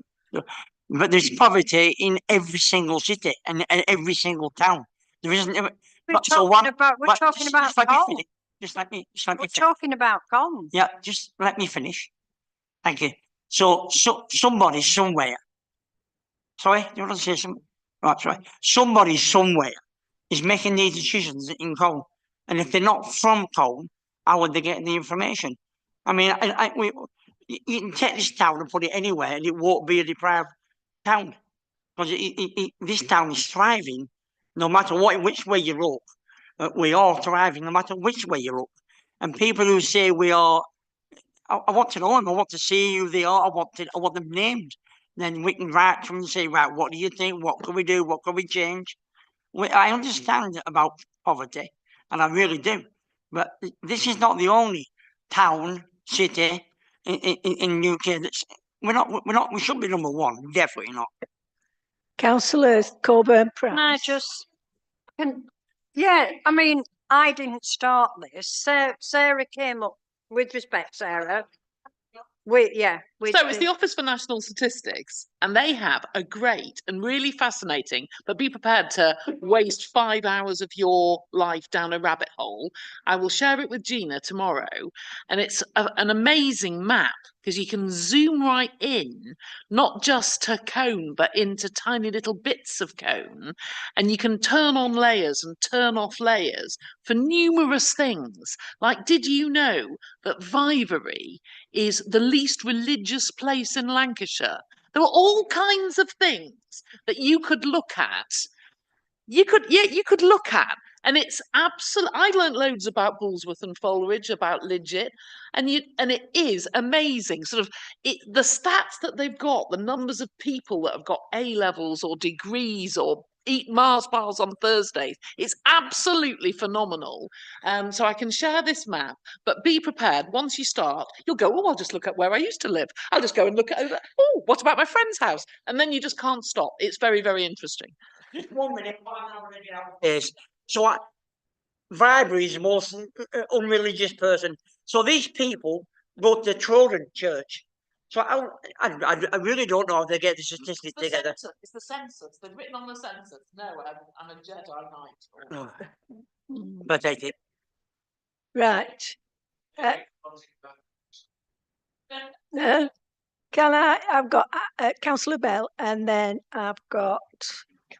there's poverty in every single city and every single town. There isn't. We're talking about Colne. Just let me We're talking about Colne. Yeah, just let me finish. Thank you. So somebody somewhere. Sorry, do you want to say something? Right, sorry. Somebody somewhere is making these decisions in Colne, and if they're not from Colne, how would they get the information? I mean, you can take this town and put it anywhere, and it won't be a deprived town, because this town is thriving, no matter which way you look. We are thriving, no matter which way you look. And people who say we are, I want to know them. I want to see who they are. I want them named. Then we can write to them and say, right, what do you think? What can we do? What can we change? I understand about poverty, and I really do. But this is not the only town, city in UK that's we should be number one, definitely not. Councillor Coburn-Price. Can I just I mean, I didn't start this. Sarah came up, with respect, Sarah. So it's the Office for National Statistics, and they have a great and really fascinating, but be prepared to waste 5 hours of your life down a rabbit hole. I will share it with Gina tomorrow, and it's an amazing map, because you can zoom right in, not just to Colne, but into tiny little bits of Colne, and you can turn on layers and turn off layers for numerous things. Like, did you know that Vivery is the least religious place in Lancashire? There are all kinds of things that you could look at. You could look at, and it's absolute. I learned loads about Bullsworth and Foleridge, about Lidget, and it is amazing. Sort of the stats that they've got, the numbers of people that have got A levels or degrees or eat Mars bars on Thursdays. It's absolutely phenomenal. So I can share this map, but be prepared. Once you start, you'll go, oh, I'll just look at where I used to live. I'll just go and look at, oh, what about my friend's house? And then you just can't stop. It's very, very interesting. Just 1 minute. Yes. So Vivery is the most unreligious person. So these people go to the Trojan church. So I really don't know how they get the statistics together. It's the census. They've written on the census. No, I'm a Jedi Knight. Pathetic. Right. I've got Councillor Bell, and then I've got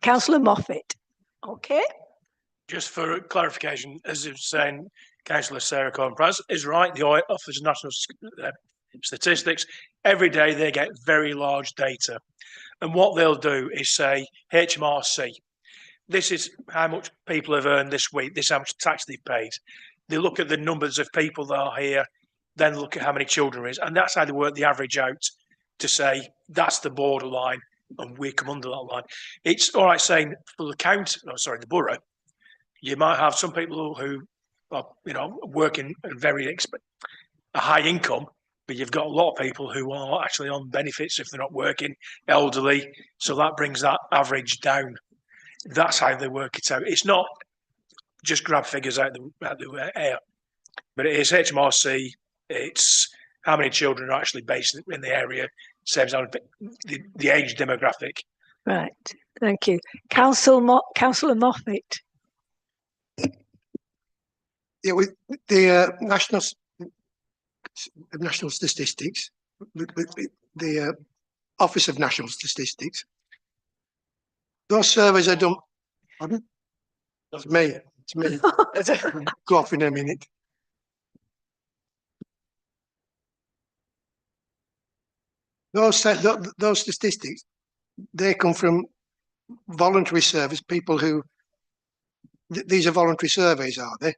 Councillor Moffat. Okay. Just for clarification, as you were saying, Councillor Sarah Cohen-Praz is right. The Office of National Statistics, every day they get very large data. And what they'll do is say, HMRC, this is how much people have earned this week, this is how much tax they've paid. They look at the numbers of people that are here, then look at how many children there is, and that's how they work the average out to say that's the borderline and we come under that line. It's all right saying for the the borough, you might have some people who are, working at a high income, but you've got a lot of people who are actually on benefits if they're not working, elderly, so that brings that average down. That's how they work it out. It's not just grab figures out the air, but it is HMRC. It's how many children are actually based in the area, saves on the age demographic. Right, thank you. Councillor Moffat. Yeah, with the National Statistics, the Office of National Statistics, those surveys are done. Pardon? It's me. It's me. Go off in a minute. Those statistics, they come from voluntary service people who. These are voluntary surveys, are they?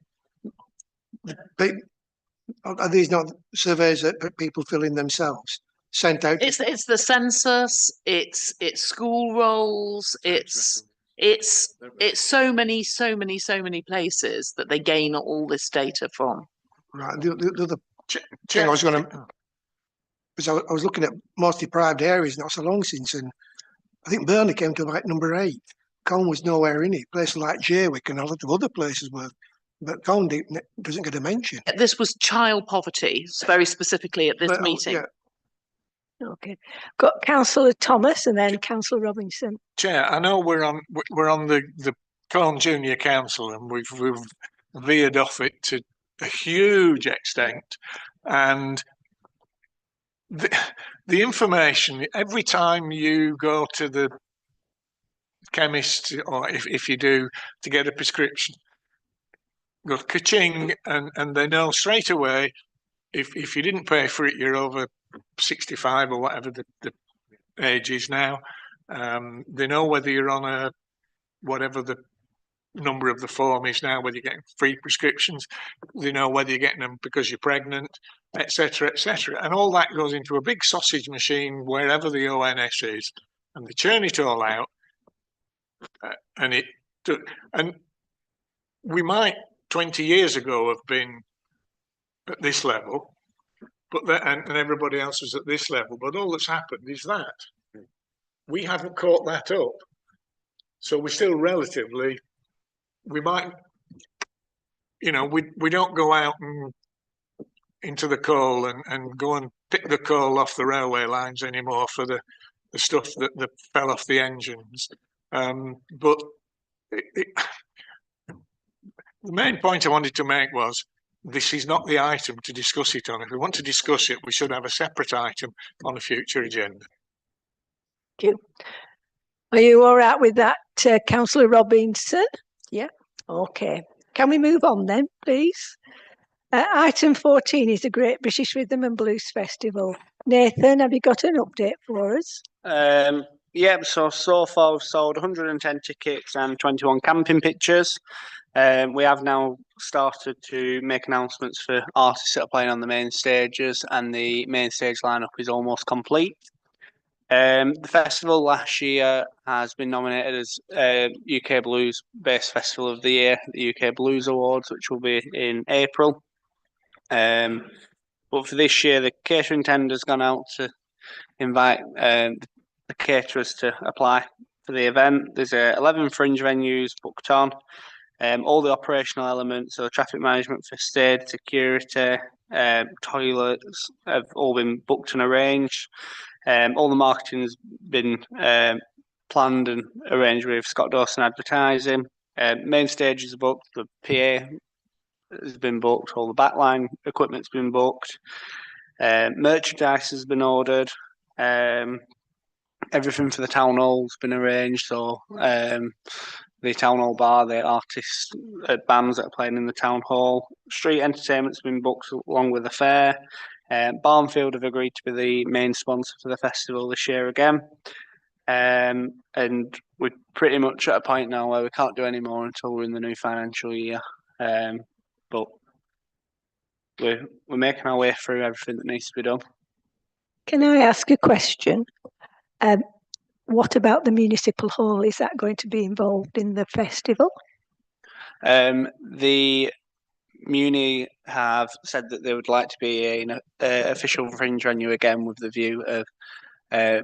Are these not surveys that people fill in themselves? Sent out. It's the census. It's school rolls. It's so many places that they gain all this data from. Right. The other thing I was going to, because I was looking at most deprived areas not so long since, and I think Burnley came to like number 8. Colne was nowhere in it. Places like Jaywick and a lot of other places were, but Colne doesn't get a mention. This was child poverty, very specifically at this meeting. Yeah. Okay, got Councillor Thomas and then Councillor Robinson. Chair, I know we're on the Colne Junior Council, and we've veered off it to a huge extent, and the information every time you go to the chemist, or if you do to get a prescription, go ka-ching, and they know straight away if you didn't pay for it, you're over 65 or whatever the age is now. They know whether you're on whatever the number of the form is now, whether you're getting free prescriptions. They know whether you're getting them because you're pregnant, etc., etc. And all that goes into a big sausage machine wherever the ONS is, and they churn it all out. And we might 20 years ago have been at this level, but and everybody else is at this level. But all that's happened is that we haven't caught that up. So we're still relatively. We might, we don't go out and into the coal and go and pick the coal off the railway lines anymore for the stuff that fell off the engines. But the main point I wanted to make was this is not the item to discuss it on. If we want to discuss it, we should have a separate item on a future agenda. Thank you. Are you all right with that, Councillor Robinson? Yeah. Okay. Can we move on then, please? Item 14 is the Great British Rhythm and Blues Festival. Nathan, have you got an update for us? Yeah, so far we've sold 110 tickets and 21 camping pictures. We have now started to make announcements for artists that are playing on the main stages, and the main stage lineup is almost complete. The festival last year has been nominated as UK Blues Based Festival of the Year, the UK Blues Awards, which will be in April. But for this year, the catering tender's gone out to invite the caterers to apply for the event. There's 11 fringe venues booked on. All the operational elements, so traffic management, first aid, security, toilets, have all been booked and arranged. All the marketing's been planned and arranged with Scott Dawson Advertising. Main stage is booked. The PA has been booked. All the backline equipment's been booked. Merchandise has been ordered. Everything for the town hall's been arranged. So the town hall bar, the artists, bands that are playing in the town hall. Street entertainment's been booked along with the fair. Barnfield have agreed to be the main sponsor for the festival this year again. And we're pretty much at a point now where we can't do any more until we're in the new financial year. But we're making our way through everything that needs to be done. Can I ask a question? What about the municipal hall? Is that going to be involved in the festival? The Muni have said that they would like to be an official fringe venue again with the view of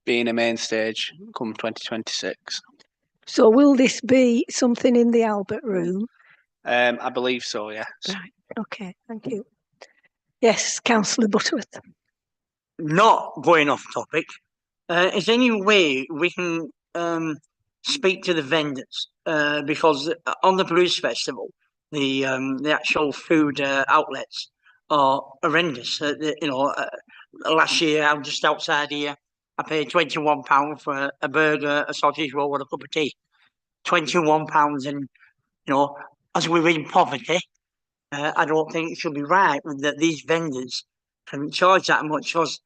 being a main stage come 2026. So will this be something in the Albert Room? I believe so, yes. Right. Okay, thank you. Yes, Councillor Butterworth. Not going off topic, is there any way we can speak to the vendors? Because on the Blues Festival, the actual food outlets are horrendous. Last year, I'm just outside here. I paid £21 for a burger, a sausage roll, and a cup of tea. £21, and as we're in poverty, I don't think it should be right that these vendors can charge that much. Because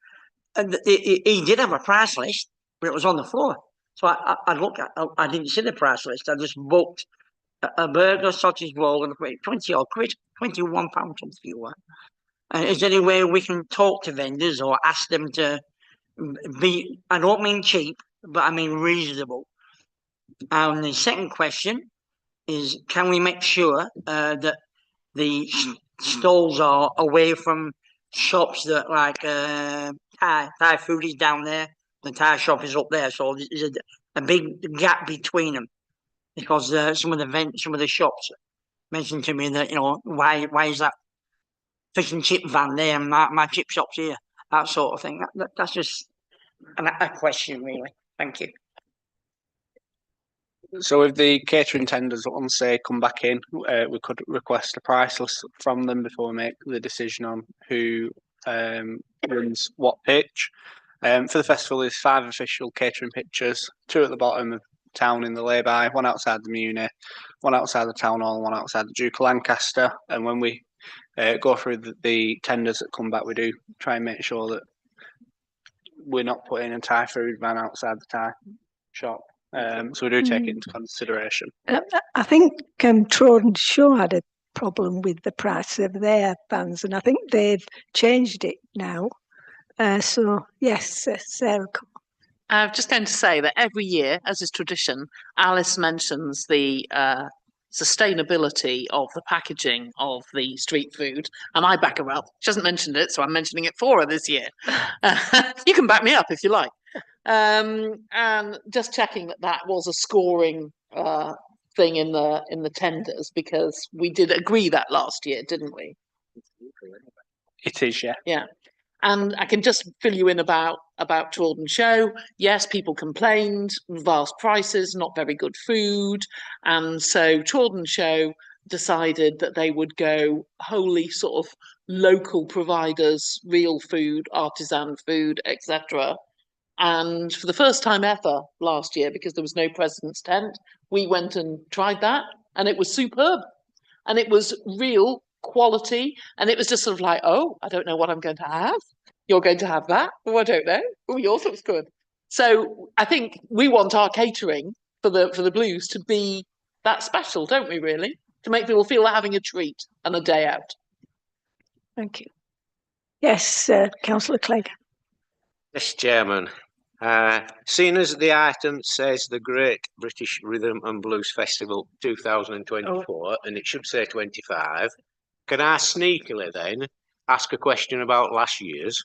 he did have a price list, but it was on the floor. So I looked at, I didn't see the price list. I just booked a burger, sausage roll, and 20 odd quid, £21 something like that. Is there any way we can talk to vendors or ask them to be, I don't mean cheap, but I mean reasonable? And the second question is, can we make sure that the stalls are away from shops that like Thai food is down there, the Thai shop is up there, so there's a big gap between them, because some of the shops mentioned to me that why is that fish and chip van there and my chip shop's here, that sort of thing. That's just a question, really. Thank you. So if the catering tenders, once they come back in, we could request a price list from them before we make the decision on who runs what pitch. For the festival, there's 5 official catering pitches, 2 at the bottom of town in the lay-by, 1 outside the Muni, 1 outside the town hall, 1 outside the Duke of Lancaster. And when we go through the tenders that come back, we do try and make sure that we're not putting a Thai food van outside the Thai shop. So we do take it into consideration. I think Trodden Show had a problem with the price of their vans, and I think they've changed it now. So yes, Sarah. I'm just going to say that every year, as is tradition, Alice mentions the sustainability of the packaging of the street food, and I back her up. She hasn't mentioned it, so I'm mentioning it for her this year. You can back me up if you like. And just checking that was a scoring thing in the tenders, because we did agree that last year, didn't we? It is, yeah. Yeah. And I can just fill you in about Trawden Show. Yes, people complained, vast prices, not very good food. And so Trawden Show decided that they would go wholly sort of local providers, real food, artisan food, etc. And for the first time ever last year, because there was no president's tent, we went and tried that, and it was superb. And it was real quality, and it was just sort of like, oh, I don't know what I'm going to have. You're going to have that? Oh, I don't know. Oh, yours looks good. So I think we want our catering for the Blues to be that special, don't we, really? To make people feel they're having a treat and a day out. Thank you. Yes, Councillor Clegg. Yes, Chairman. Seeing as the item says the Great British Rhythm and Blues Festival 2024, and it should say 25, can I sneakily then ask a question about last year's?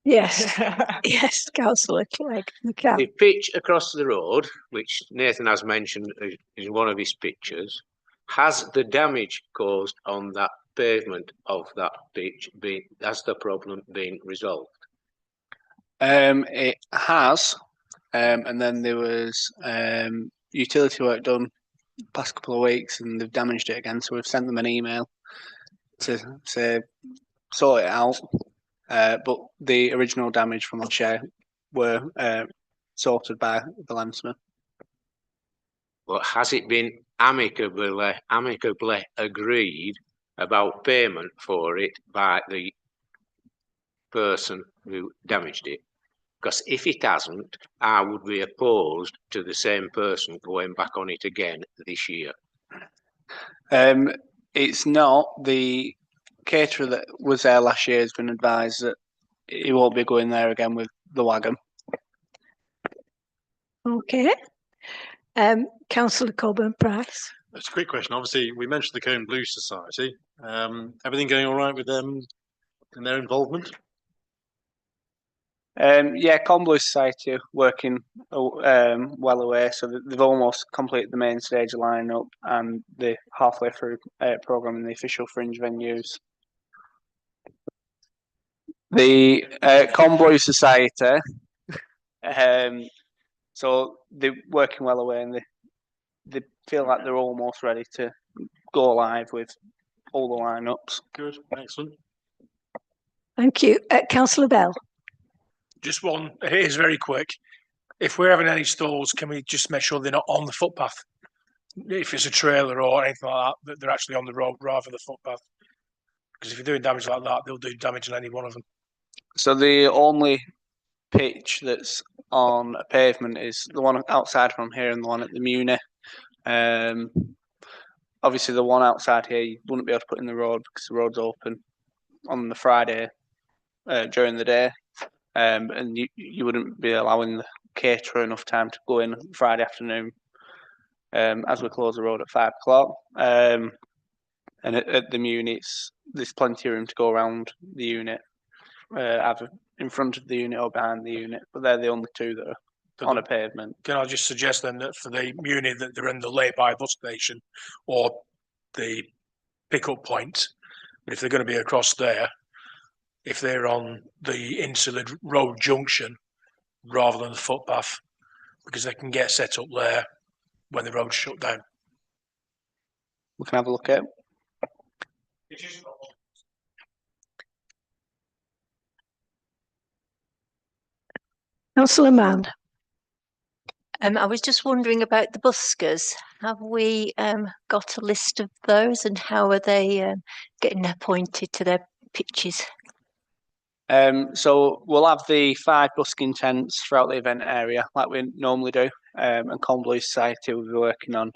Yes, yes, Councillor Clegg, you can. The pitch across the road, which Nathan has mentioned in one of his pictures, has the damage caused on that pavement of that pitch has the problem been resolved? It has, and then there was utility work done the past couple of weeks, and they've damaged it again. So we've sent them an email to say sort it out. But the original damage from last year were sorted by the landsman. but has it been amicably agreed about payment for it by the person who damaged it? Because if it hasn't, I would be opposed to the same person going back on it again this year. It's not. The caterer that was there last year has been advised that he won't be going there again with the wagon. Okay. Councillor Coburn Price. That's a quick question. Obviously, we mentioned the Cone Blue Society. Everything going all right with them and their involvement? Yeah, Cone Blue Society are working well away, so they've almost completed the main stage lineup and they're halfway through programming the official fringe venues. The Cone Blue Society, so they're working well away and they feel like they're almost ready to go live with all the lineups. Good, excellent. Thank you. Councillor Bell. Just one, it is very quick. If we're having any stalls, can we just make sure they're not on the footpath? If it's a trailer or anything like that they're actually on the road rather than the footpath. Because if you're doing damage like that, they'll do damage on any one of them. So the only pitch that's on a pavement is the one outside from here and the one at the Muni. Obviously, the one outside here you wouldn't be able to put in the road because the road's open on the Friday during the day, and you wouldn't be allowing the caterer enough time to go in Friday afternoon, as we close the road at 5 o'clock. And at the Muni, there's plenty of room to go around the unit, either in front of the unit or behind the unit, but they're the only two that are on a pavement. Can I just suggest then that for the Muni that they're in the lay-by bus station or the pickup point, if they're going to be across there, if they're on the Insular Road junction rather than the footpath, because they can get set up there when the road's shut down. We can have a look at it. Councillor Mann. I was just wondering about the buskers. Have we got a list of those and how are they getting appointed to their pitches? So we'll have the 5 busking tents throughout the event area like we normally do, and Cone Blue Society will be working on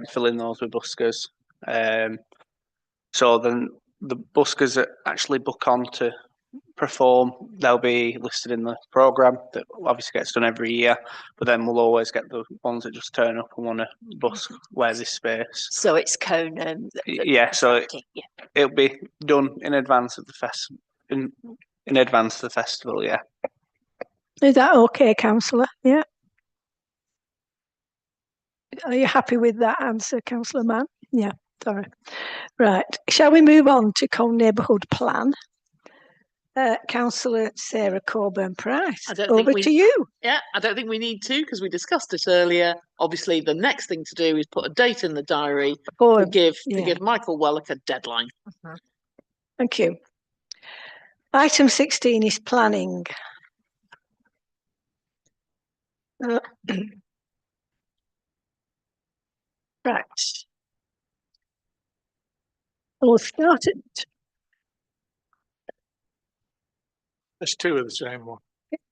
filling those with buskers. So then the buskers that actually book on to perform, they'll be listed in the programme that obviously gets done every year, but then we'll always get the ones that just turn up and want to busk where this space. So it's Cone. Yeah, so it'll be done in advance of the festival. In advance of the festival, yeah. Is that okay, councillor? Yeah. Are you happy with that answer, Councillor Mann? Yeah, sorry. Right. Shall we move on to Cone Neighbourhood Plan? Councillor Sarah Coburn Price. Over to you. Yeah, I don't think we need to because we discussed it earlier. Obviously, the next thing to do is put a date in the diary to give Michael Wellock a deadline. Thank you. Item 16 is planning. Right. We'll start at. There's 2 of the same one.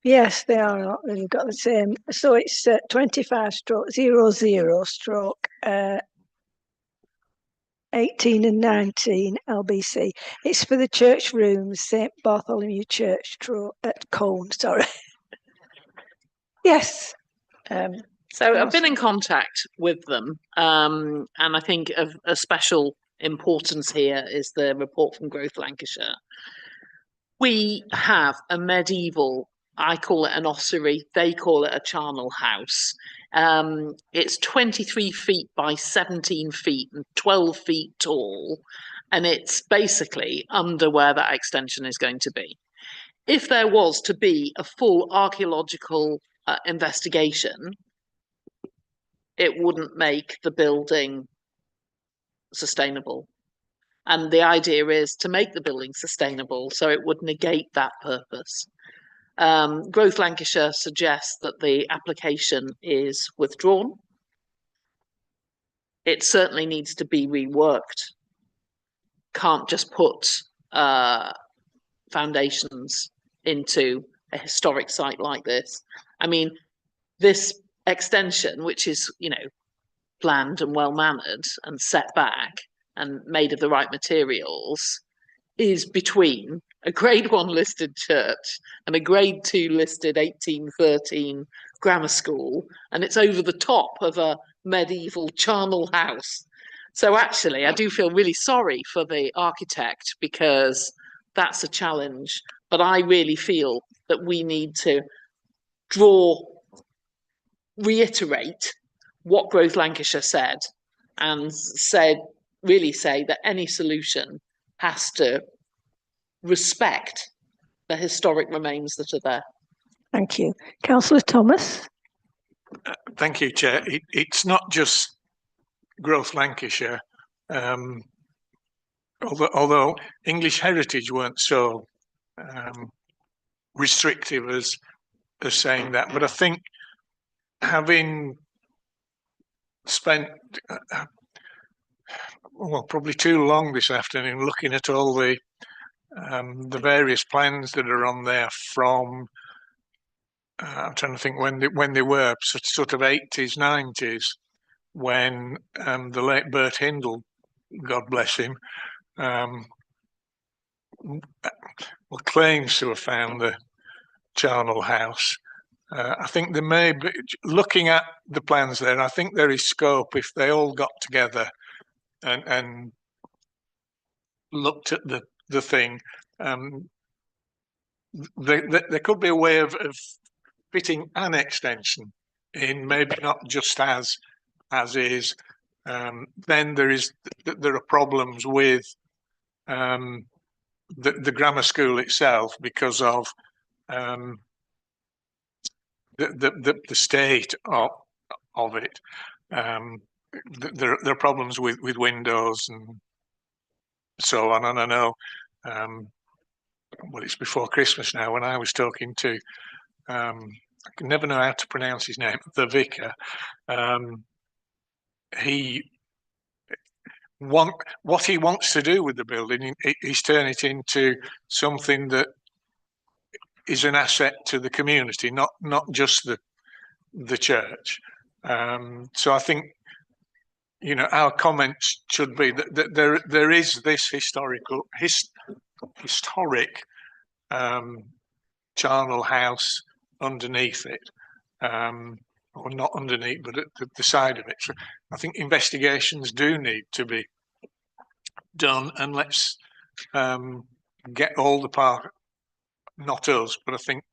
Yes, they are. They've got the same. So it's 25/00 stroke 18 and 19 LBC. It's for the church rooms, St Bartholomew Church at Cone. Sorry. Yes. So I've been in contact with them, and I think of a special importance here is the report from Growth Lancashire. We have a medieval, I call it an ossuary, they call it a charnel house. It's 23 feet by 17 feet and 12 feet tall, and it's basically under where that extension is going to be. If there was to be a full archaeological investigation, it wouldn't make the building sustainable. And the idea is to make the building sustainable, so it would negate that purpose. Growth Lancashire suggests that the application is withdrawn. it certainly needs to be reworked. Can't just put foundations into a historic site like this. I mean, this extension, which is, you know, planned and well mannered and set back and made of the right materials, is between a grade 1 listed church and a grade 2 listed 1813 grammar school, and it's over the top of a medieval charnel house. So actually, I do feel really sorry for the architect, because that's a challenge. But I really feel that we need to reiterate what Growth Lancashire said, and really say that any solution has to respect the historic remains that are there. Thank you. Councillor Thomas. Thank you, Chair. It's not just Growth Lancashire, although English Heritage weren't so restrictive as saying that, but I think having spent probably too long this afternoon looking at all the various plans that are on there from I'm trying to think when they were sort of 80s, 90s, when the late Bert Hindle, God bless him, claims to have found the charnel house. I think there may be, looking at the plans there, I think there is scope if they all got together and looked at the thing. There could be a way of fitting an extension in, maybe not just as is. Then there are problems with the grammar school itself because of the state of it. There are problems with windows and so on. And I know, it's before Christmas now, when I was talking to, I can never know how to pronounce his name, the vicar. What he wants to do with the building is turn it into something that is an asset to the community, not just the church. So I think, you know, our comments should be that there is this historic charnel house underneath it, or not underneath, but at the side of it. So I think investigations do need to be done, and let's get all the part, not us, but I think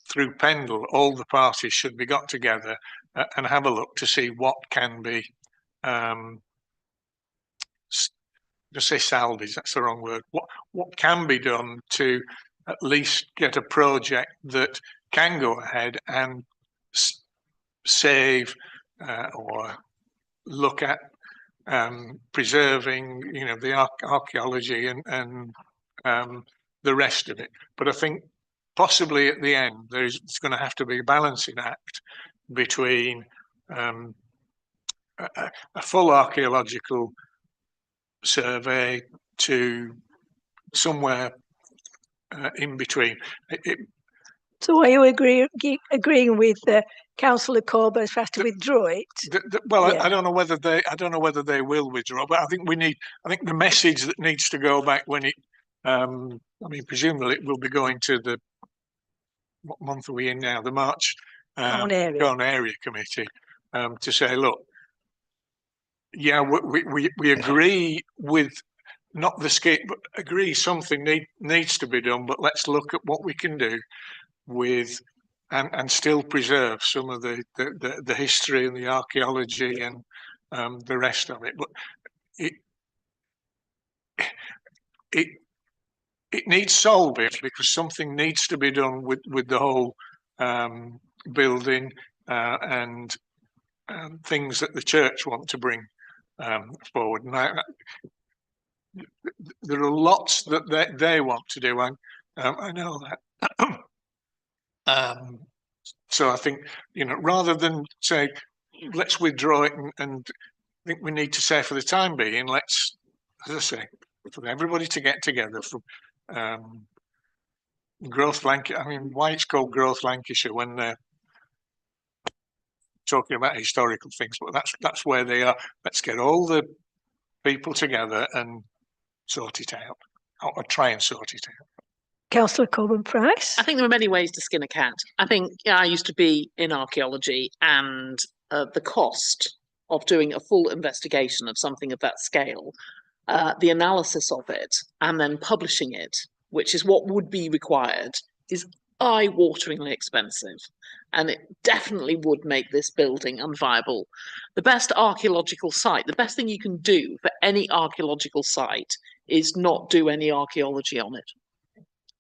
through Pendle, all the parties should be got together and have a look to see what can be, just say salvage, that's the wrong word, what can be done to at least get a project that can go ahead and save or look at preserving, you know, the archaeology and the rest of it. But I think possibly at the end it's going to have to be a balancing act between a full archaeological survey to somewhere in between. So are you agreeing with Councillor Corbett as to withdraw it? Yeah. I don't know whether they will withdraw, but I think the message that needs to go back when it, presumably it will be going to what month are we in now? The March Cone Area Committee, to say, look, yeah, we agree with not the skip, but agree something needs to be done, but let's look at what we can do with and still preserve some of the history and the archaeology and the rest of it. But it needs solving, because something needs to be done with the whole building and things that the church want to bring forward. And there are lots that they want to do. I know that. So I think, you know, rather than say let's withdraw it and I think we need to say for the time being, let's, as I say, for everybody to get together from Growth Lancashire. I mean, why it's called Growth Lancashire when they're talking about historical things, but that's where they are. Let's get all the people together and sort it out, or try and sort it out. Councillor Coburn-Price. I think there are many ways to skin a cat. I think I used to be in archaeology, and the cost of doing a full investigation of something of that scale, the analysis of it, and then publishing it, which is what would be required, is eye-wateringly expensive, and it definitely would make this building unviable. The best archaeological site, the best thing you can do for any archaeological site is not do any archaeology on it.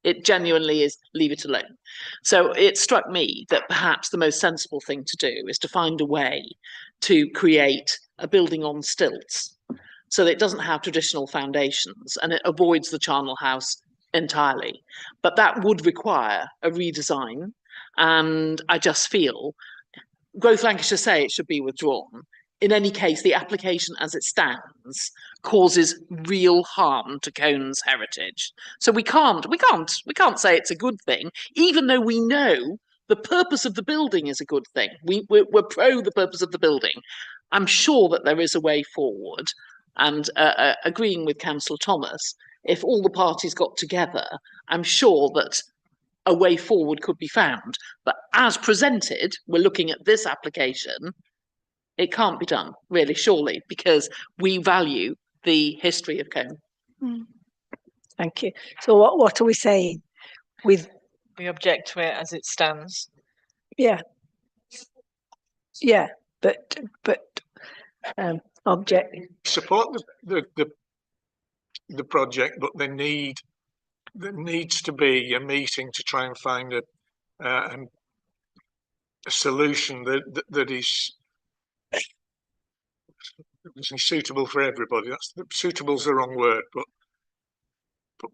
It genuinely is, leave it alone. So it struck me that perhaps the most sensible thing to do is to find a way to create a building on stilts so that it doesn't have traditional foundations and it avoids the charnel house entirely. But that would require a redesign, and I just feel Growth Lancashire say it should be withdrawn. In any case, the application as it stands causes real harm to Cone's heritage. So we can't say it's a good thing, even though we know the purpose of the building is a good thing. We're pro the purpose of the building. I'm sure that there is a way forward, and agreeing with Councillor Thomas, if all the parties got together, I'm sure that a way forward could be found. But as presented, we're looking at this application, it can't be done, really, surely, because we value the history of Cone. Thank you. So what are we saying? We object to it as it stands. Yeah, but object. Support the project, but there needs to be a meeting to try and find a solution that is suitable for everybody. Suitable is the wrong word, but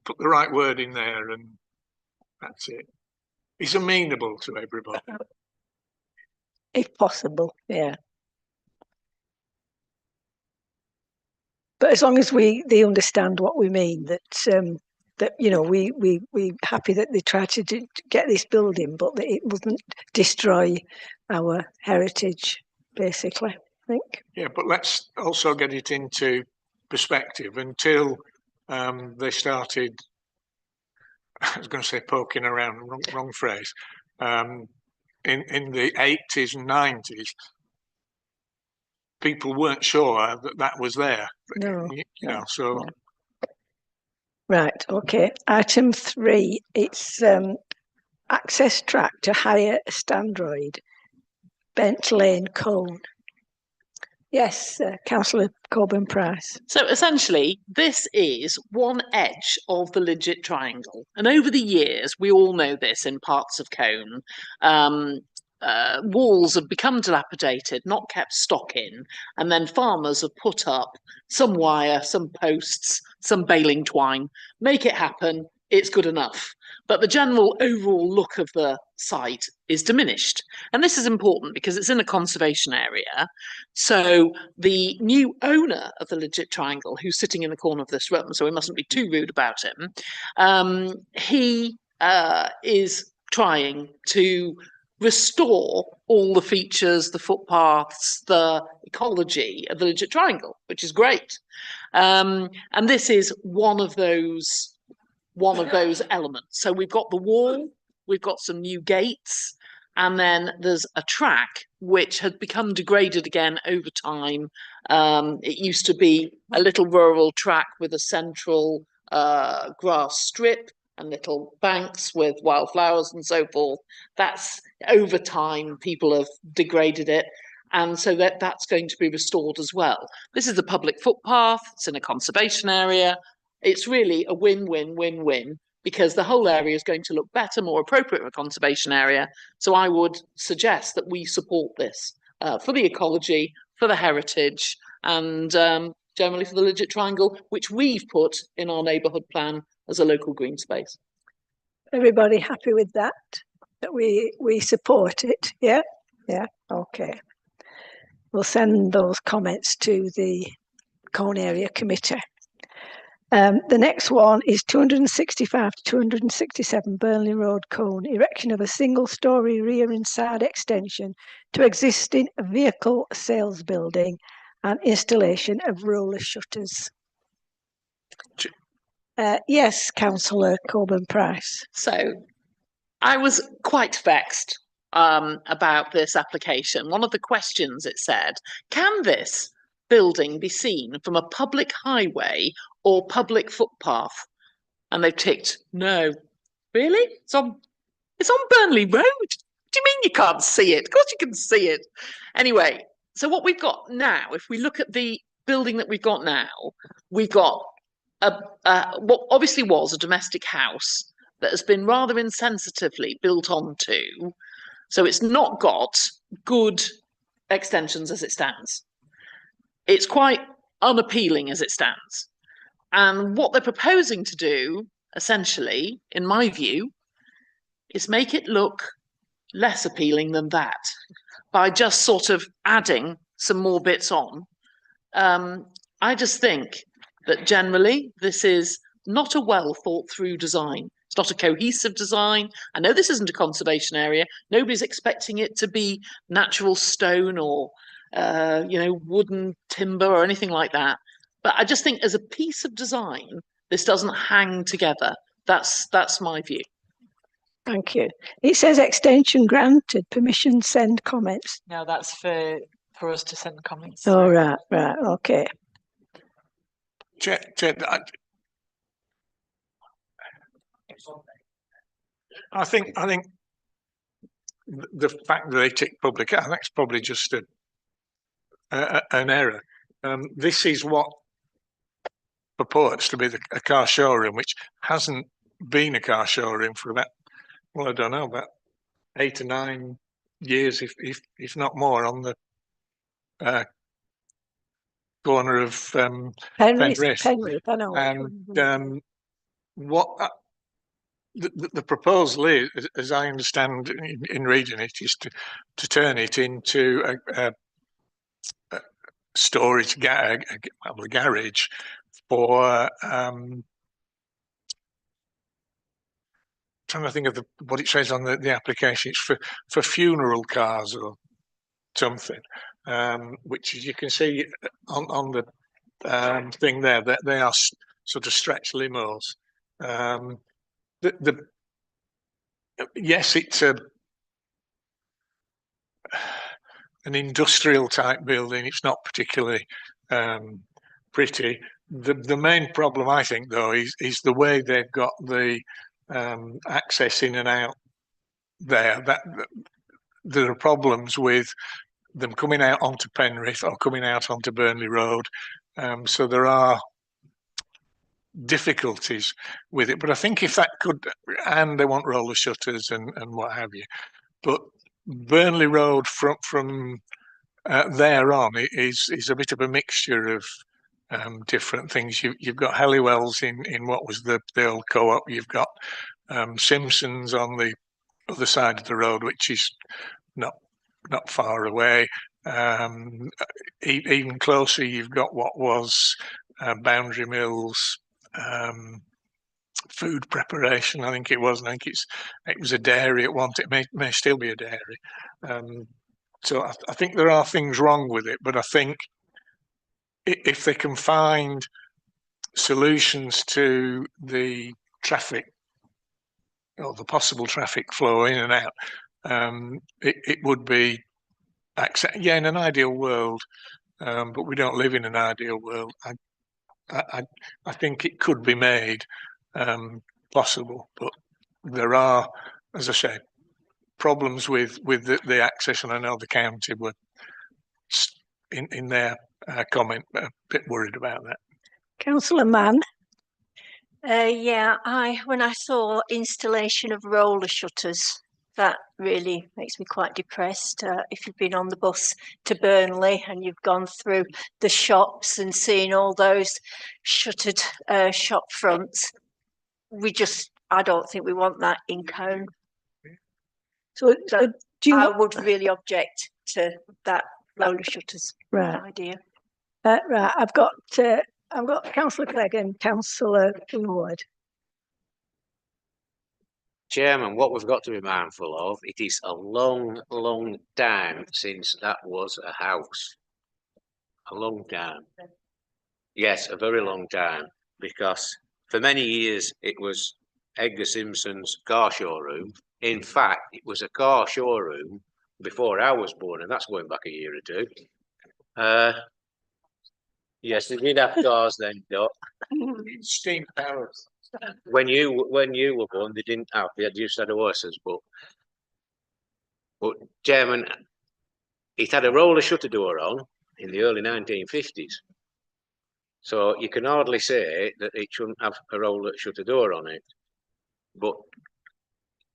put the right word in there, and that's it. It's amenable to everybody, if possible. Yeah. But as long as they understand what we mean, that we happy that they try to get this building, but that it wouldn't destroy our heritage, basically. I think. Yeah, but let's also get it into perspective. Until they started, I was going to say poking around, wrong phrase. In the 80s and 90s, people weren't sure that was there. No. So. No. Right, okay. Item 3, it's access track to hire a Standroid, Bent Lane, Cone. Yes, Councillor Coburn-Price. So essentially, this is one edge of the Lidgett Triangle. And over the years, we all know this in parts of Cone, walls have become dilapidated, not kept stock in, and then farmers have put up some wire, some posts, some baling twine. Make it happen, it's good enough. But the general overall look of the site is diminished. And this is important because it's in a conservation area. So the new owner of the Lidgett Triangle, who's sitting in the corner of this room, so we mustn't be too rude about him, he is trying to restore all the features, the footpaths, the ecology of the Lidgett Triangle, which is great. And this is one of those elements. So we've got the wall, we've got some new gates, and then there's a track which has become degraded again over time. It used to be a little rural track with a central grass strip and little banks with wildflowers and so forth. That's over time, people have degraded it. And so that's going to be restored as well. This is a public footpath, it's in a conservation area. It's really a win-win-win-win because the whole area is going to look better, more appropriate for a conservation area. So I would suggest that we support this for the ecology, for the heritage, and generally for the Lidgett Triangle, which we've put in our neighbourhood plan as a local green space. Everybody happy with that? That we support it? Yeah? Yeah, okay. we'll send those comments to the Colne Area Committee. The next one is 265 to 267 Burnley Road, Colne. Erection of a single-storey rear and side extension to existing vehicle sales building and installation of roller shutters. Yes, Councillor Coburn Price. So I was quite vexed about this application. One of the questions it said, can this building be seen from a public highway or public footpath? And they've ticked no. Really? It's on Burnley Road. What do you mean you can't see it? Of course you can see it. Anyway, so what we've got now, if we look at the building that we've got now, we've got what obviously was a domestic house that has been rather insensitively built onto. So it's not got good extensions as it stands. It's quite unappealing as it stands. And what they're proposing to do, essentially, in my view, is make it look less appealing than that by just sort of adding some more bits on. I just think that generally this is not a well thought through design. It's not a cohesive design. I know this isn't a conservation area. Nobody's expecting it to be natural stone or wooden timber or anything like that. But I just think as a piece of design, this doesn't hang together. That's my view. Thank you. It says extension granted, permission send comments. No, that's for us to send comments. Oh, right, okay. Chair, I think the fact that they tick public, I think it's probably just an error. This is what purports to be a car showroom, which hasn't been a car showroom for about, well, I don't know, about 8 or 9 years, if not more, on the corner of Penrith, I know. And what the proposal is, as I understand in reading it, is to turn it into a storage garage for trying to think of what it says on the application. It's for funeral cars or something, which as you can see on the thing there, that they are sort of stretch limos. Yes, it's an industrial type building. It's not particularly pretty. The main problem, I think, though, is the way they've got the access in and out there. That there are problems with them coming out onto Penrith or coming out onto Burnley Road. So there are difficulties with it. But I think if that could, and they want roller shutters and what have you. But Burnley Road from there on is a bit of a mixture of different things. You've got Halliwell's in what was the old co-op. You've got Simpsons on the other side of the road, which is not far away. Even closer, you've got what was Boundary Mills food preparation. I think it was. I think it was a dairy at one time. It may still be a dairy. So I think there are things wrong with it, but I think if they can find solutions to the traffic or the possible traffic flow in and out, it would be in an ideal world, but we don't live in an ideal world. I think it could be made possible, but there are, as I say, problems with the access, and I know the county were in their comment a bit worried about that. Councillor Mann. When I saw installation of roller shutters, that really makes me quite depressed. If you've been on the bus to Burnley and you've gone through the shops and seen all those shuttered shop fronts, I don't think we want that in Colne. So I would really object to that roller shutters Right. idea. Right. I've got Councillor Clegg and Councillor Ward. Chairman, what we've got to be mindful of, it is a long, long time since that was a house. A long time. Yes, a very long time, because for many years it was Edgar Simpson's car showroom. In fact, it was a car showroom before I was born, and that's going back a year or two. Yes, they did have cars then, Dot. Steam powered. When you were born, they didn't have. They just had horses. But Chairman, it had a roller shutter door on in the early 1950s. So you can hardly say that it shouldn't have a roller shutter door on it. But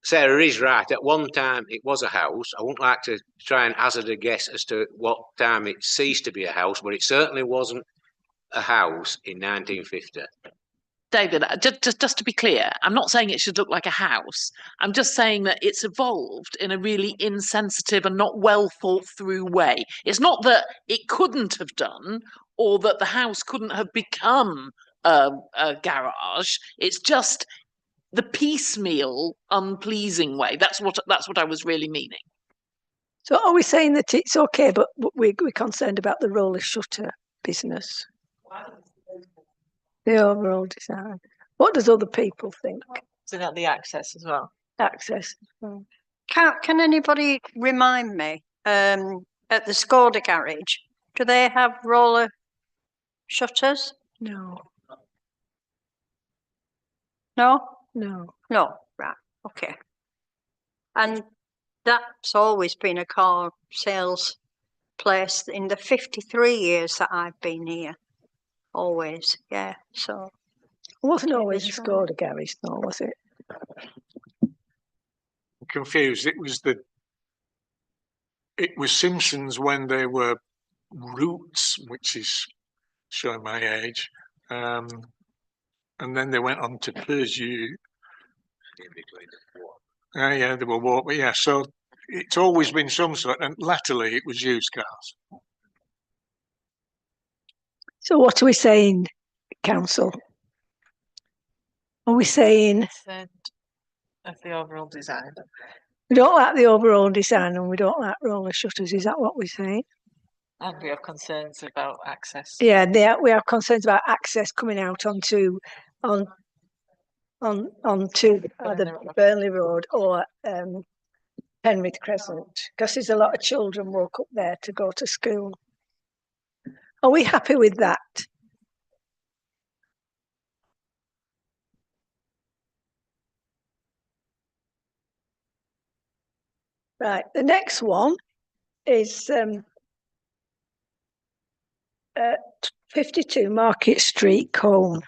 Sarah is right. At one time, it was a house. I wouldn't like to try and hazard a guess as to what time it ceased to be a house, but it certainly wasn't a house in 1950. David, just to be clear, I'm not saying it should look like a house. I'm just saying that it's evolved in a really insensitive and not well thought through way. It's not that it couldn't have done or that the house couldn't have become a garage. It's just the piecemeal, unpleasing way. That's what I was really meaning. So are we saying that it's okay, but we're concerned about the roller shutter business? The overall design. What does other people think? So that the access as well. Access. Can anybody remind me, at the Skoda garage, do they have roller shutters? No. No? No. No, right, okay. And that's always been a car sales place in the 53 years that I've been here. Always, yeah, so. It wasn't always a Skoda garage, though, was it? I'm confused. It was Simpsons when they were Roots, which is showing my age. And then they went on to Peugeot. Yeah, they were walk, but yeah, so it's always been some sort, and latterly it was used cars. So what are we saying, council? Are we saying Of the overall design. we don't like the overall design and we don't like roller shutters? Is that what we're saying? And we have concerns about access. Yeah, we have concerns about access coming out onto either Burnley Road or Penrith Crescent, because there's a lot of children walk up there to go to school. Are we happy with that? Right, the next one is 52 Market Street, Colne.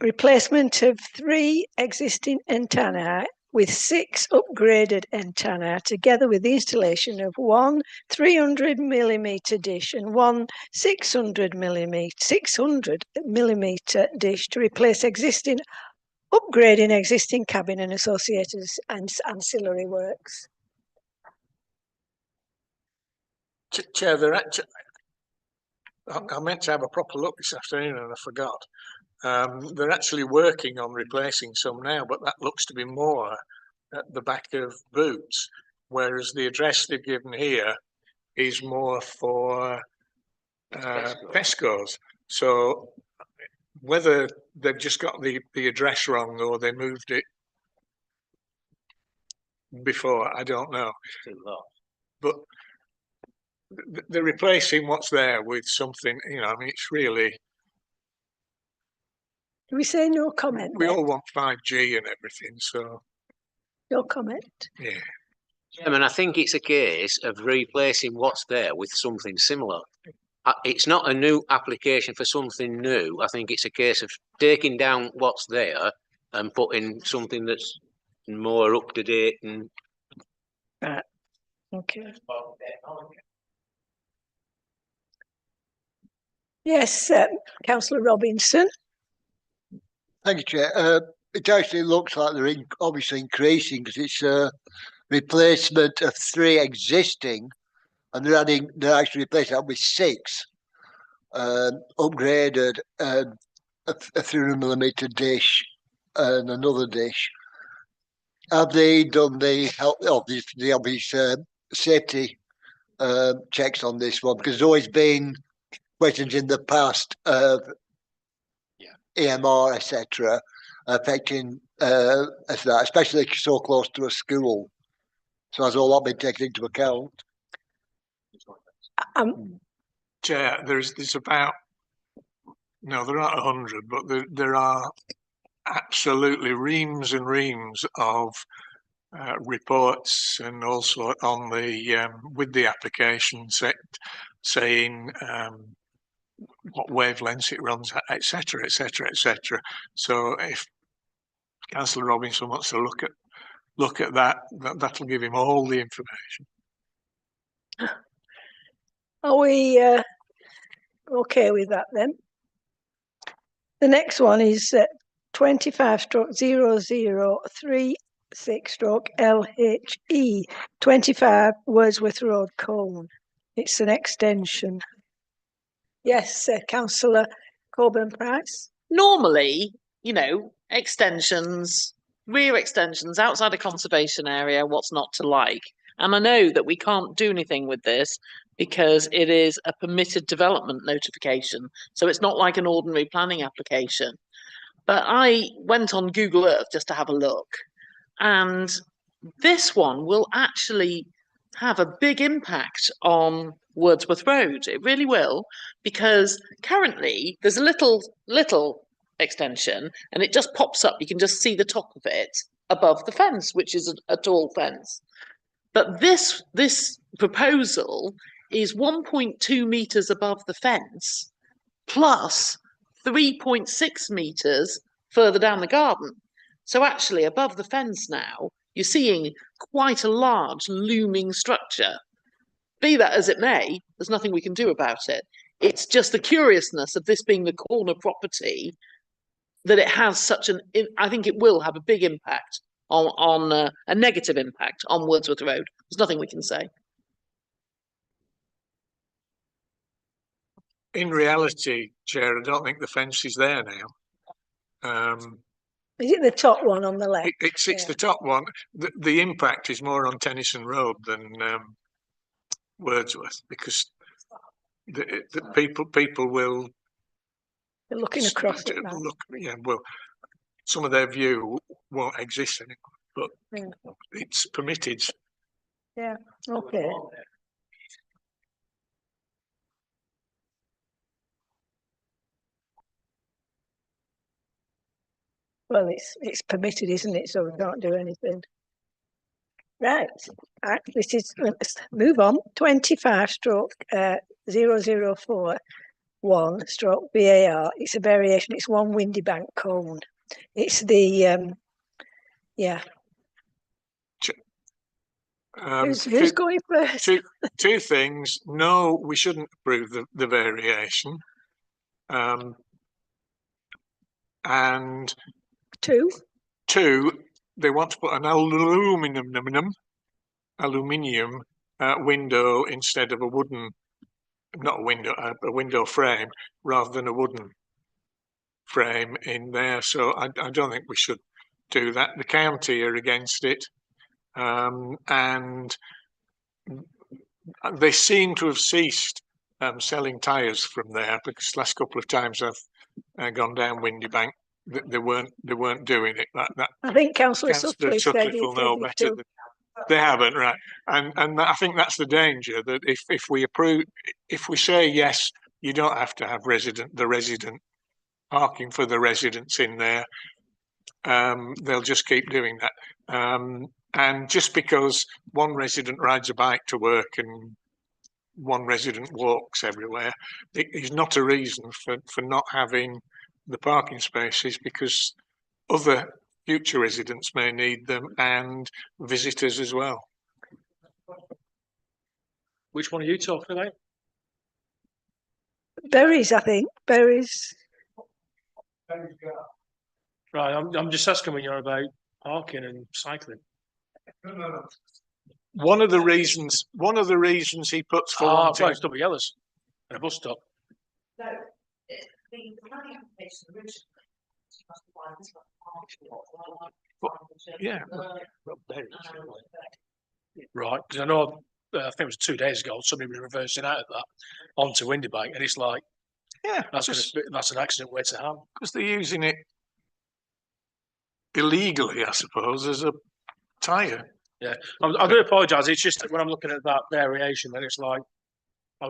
Replacement of 3 existing antennae with 6 upgraded antennae, together with the installation of 1 300mm dish and 1 600mm dish to replace upgrading existing cabin and associated ancillary works. Chair, I meant to have a proper look this afternoon and I forgot. They're actually working on replacing some now, but that looks to be more at the back of Boots, whereas the address they've given here is more for Tesco's. So whether they've just got the address wrong or they moved it before, I don't know. But they're replacing what's there with something, I mean, it's really... Do we say no comment? We all want 5G and everything, so... No comment? Yeah. Chairman, I think it's a case of replacing what's there with something similar. It's not a new application for something new. I think it's a case of taking down what's there and putting something that's more up to date and... Right. Okay. Yes, Councillor Robinson. Thank you, Chair. It actually looks like they're obviously increasing because it's replacement of 3 existing, and they're actually replacing that with 6 upgraded, a 300mm dish and another dish. Have they done the obvious safety checks on this one? Because there's always been questions in the past of EMR, etc., affecting as that, especially so close to a school. So has all that been taken into account? Chair, there's about, no, there aren't 100, but there are absolutely reams and reams of reports and also on the with the application set saying what wavelengths it runs at, etc., etc., etc. So if Councillor Robinson wants to look at that, that'll give him all the information. Are we okay with that then? The next one is 25/0036/LHE 25 Wordsworth Road, Colne. It's an extension. Yes, Councillor Coburn Price. Normally, you know, extensions, rear extensions outside a conservation area, what's not to like? And I know that we can't do anything with this because it is a permitted development notification. So it's not like an ordinary planning application. But I went on Google Earth just to have a look. And this one will actually have a big impact on Wordsworth Road. It really will, because currently there's a little extension and it just pops up. You can just see the top of it above the fence, which is a tall fence. But this proposal is 1.2 meters above the fence plus 3.6 meters further down the garden. So actually above the fence now, you're seeing quite a large looming structure. Be that as it may, there's nothing we can do about it. It's just the curiousness of this being the corner property that it has such an, I think it will have a big impact on a negative impact on Wordsworth Road. There's nothing we can say. In reality, Chair, I don't think the fence is there now. Is it the top one on the left? It's the top one. The impact is more on Tennyson Road than Wordsworth, because the people will. They're looking across it now. Look, yeah, well, some of their view won't exist anymore, but it's permitted. Yeah. Okay. Well, it's permitted, isn't it? So we can't do anything. Right. This is, let's move on. 25/0041/BAR. It's a variation. It's 1 Windy Bank, Colne. It's the yeah. Who's going first? Two things. No, we shouldn't approve the variation. And two, they want to put an aluminium window instead of a wooden, not a window, a window frame rather than a wooden frame in there. So I don't think we should do that. The county are against it, and they seem to have ceased selling tyres from there, because the last couple of times I've gone down Windy Bank, they weren't doing it. I think Councillor Sutcliffe said will know better. They haven't, right? And I think that's the danger, that if we approve, if we say yes, you don't have to have the resident parking for the residents in there. They'll just keep doing that. And just because one resident rides a bike to work and one resident walks everywhere, it is not a reason for not having the parking spaces, because other future residents may need them and visitors as well. Which one are you talking about? Berries, I think. Berries. Right, I'm just asking when you're about parking and cycling. No. one of the reasons he puts for Ah, wanting, sorry, it's double yellows at a bus stop. yeah, Right, because I know, I think it was 2 days ago, somebody was reversing out of that onto Windybank, and it's like, yeah, that's an accident waiting to happen. because they're using it illegally, I suppose, as a tyre. Yeah, I do apologise. It's just that when I'm looking at that variation, then it's like,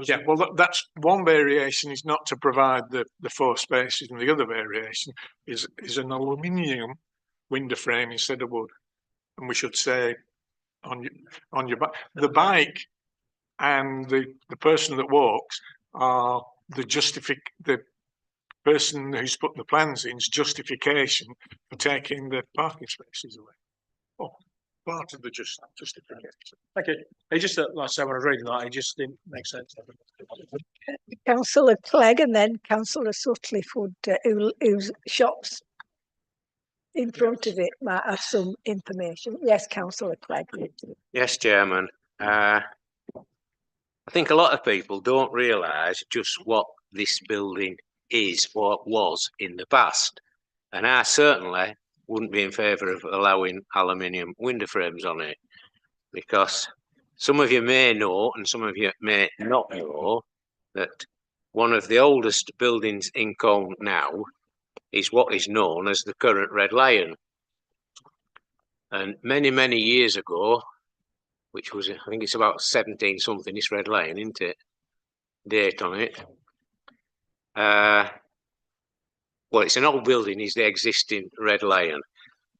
Yeah, well, that's one variation is not to provide the 4 spaces, and the other variation is an aluminium window frame instead of wood. And we should say on your bike, the bike and the person that walks are the person who's put the plans in's justification for taking the parking spaces away. Oh, part of the justification. thank you. It just, like I said, when I was reading that, it just didn't make sense. Councillor Clegg and then Councillor Sutcliffe would, whose shops in front of it might have some information. Yes, Councillor Clegg. Yes, Chairman. I think a lot of people don't realise just what this building is or was in the past. And I certainly wouldn't be in favour of allowing aluminium window frames on it, because some of you may know and some of you may not know that one of the oldest buildings in Colne now is what is known as the current Red Lion. And many, many years ago, which was, I think it's about 17 something, this Red Lion, isn't it? Date on it. Well, it's an old building, is the existing Red Lion.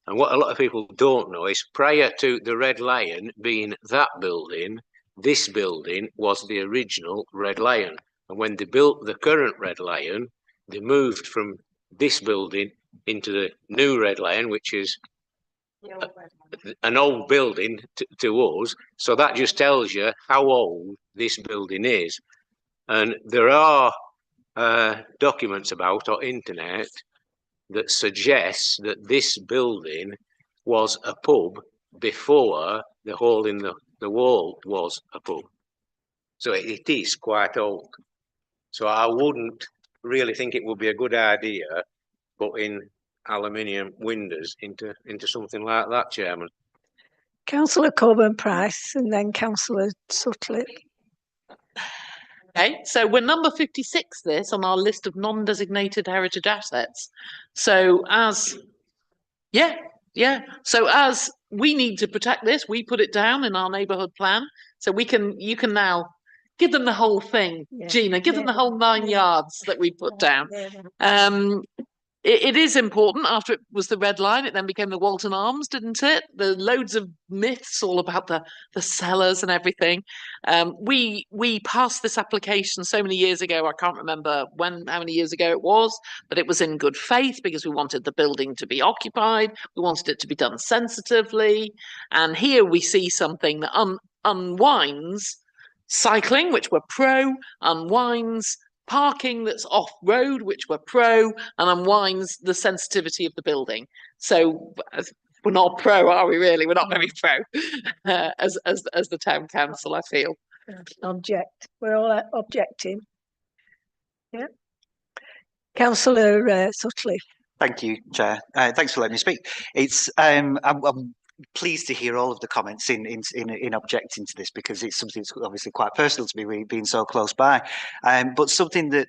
And what a lot of people don't know is prior to the Red Lion being that building, this building was the original Red Lion. And when they built the current Red Lion, they moved from this building into the new Red Lion, which is an old building to us. So that just tells you how old this building is. And there are documents about or internet that suggests that this building was a pub before the hole in the wall was a pub. So it is quite old. So I wouldn't really think it would be a good idea putting aluminium windows into something like that, Chairman. Councillor Coburn-Price and then Councillor Sutcliffe. Okay, so we're number 56 this on our list of non-designated heritage assets. So so as we need to protect this, we put it down in our neighbourhood plan. So you can now give them the whole thing, Yeah. Gina, give them the whole 9 yards that we put down. Yeah. It is important. After it was the Red Line, it then became the Walton Arms, didn't it? There are loads of myths all about the cellars and everything. We passed this application so many years ago. I can't remember how many years ago it was, but it was in good faith because we wanted the building to be occupied. We wanted it to be done sensitively. And here we see something that unwinds cycling, which we're pro, unwinds parking that's off-road, which we're pro, and unwinds the sensitivity of the building. So we're not pro, are we really? We're not very pro as the town council, I feel. Object. We're all objecting. Yeah. Councillor Sutcliffe. Thank you, Chair. Thanks for letting me speak. It's I'm pleased to hear all of the comments in objecting to this, because it's something that's obviously quite personal to me, being so close by. But something that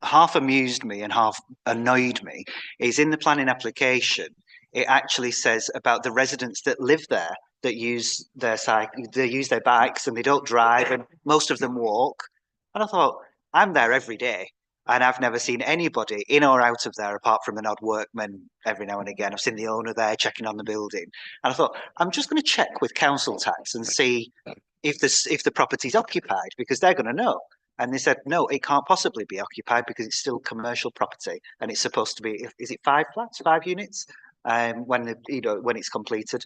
half amused me and half annoyed me is in the planning application, it actually says about the residents that live there that use their bikes and they don't drive, and most of them walk. And I thought, I'm there every day, and I've never seen anybody in or out of there apart from an odd workman every now and again. I've seen the owner there checking on the building. And I thought, I'm just going to check with council tax and see if the property's occupied, because they're going to know. And they said, no, it can't possibly be occupied because it's still commercial property. And it's supposed to be, is it 5 flats, 5 units? When it's completed.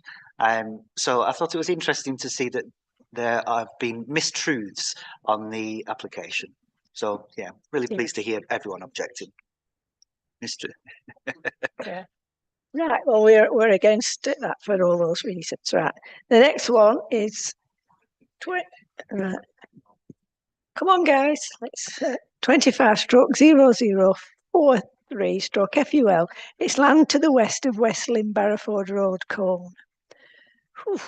So I thought it was interesting to see that there have been mistruths on the application. So yeah, really pleased to hear everyone objecting. Yeah. Right, well, we're against that for all those reasons, right. The next one is right. Come on, guys, let's 25/0043 stroke FUL. It's land to the west of Westlin Barrowford Road, Colne. Whew.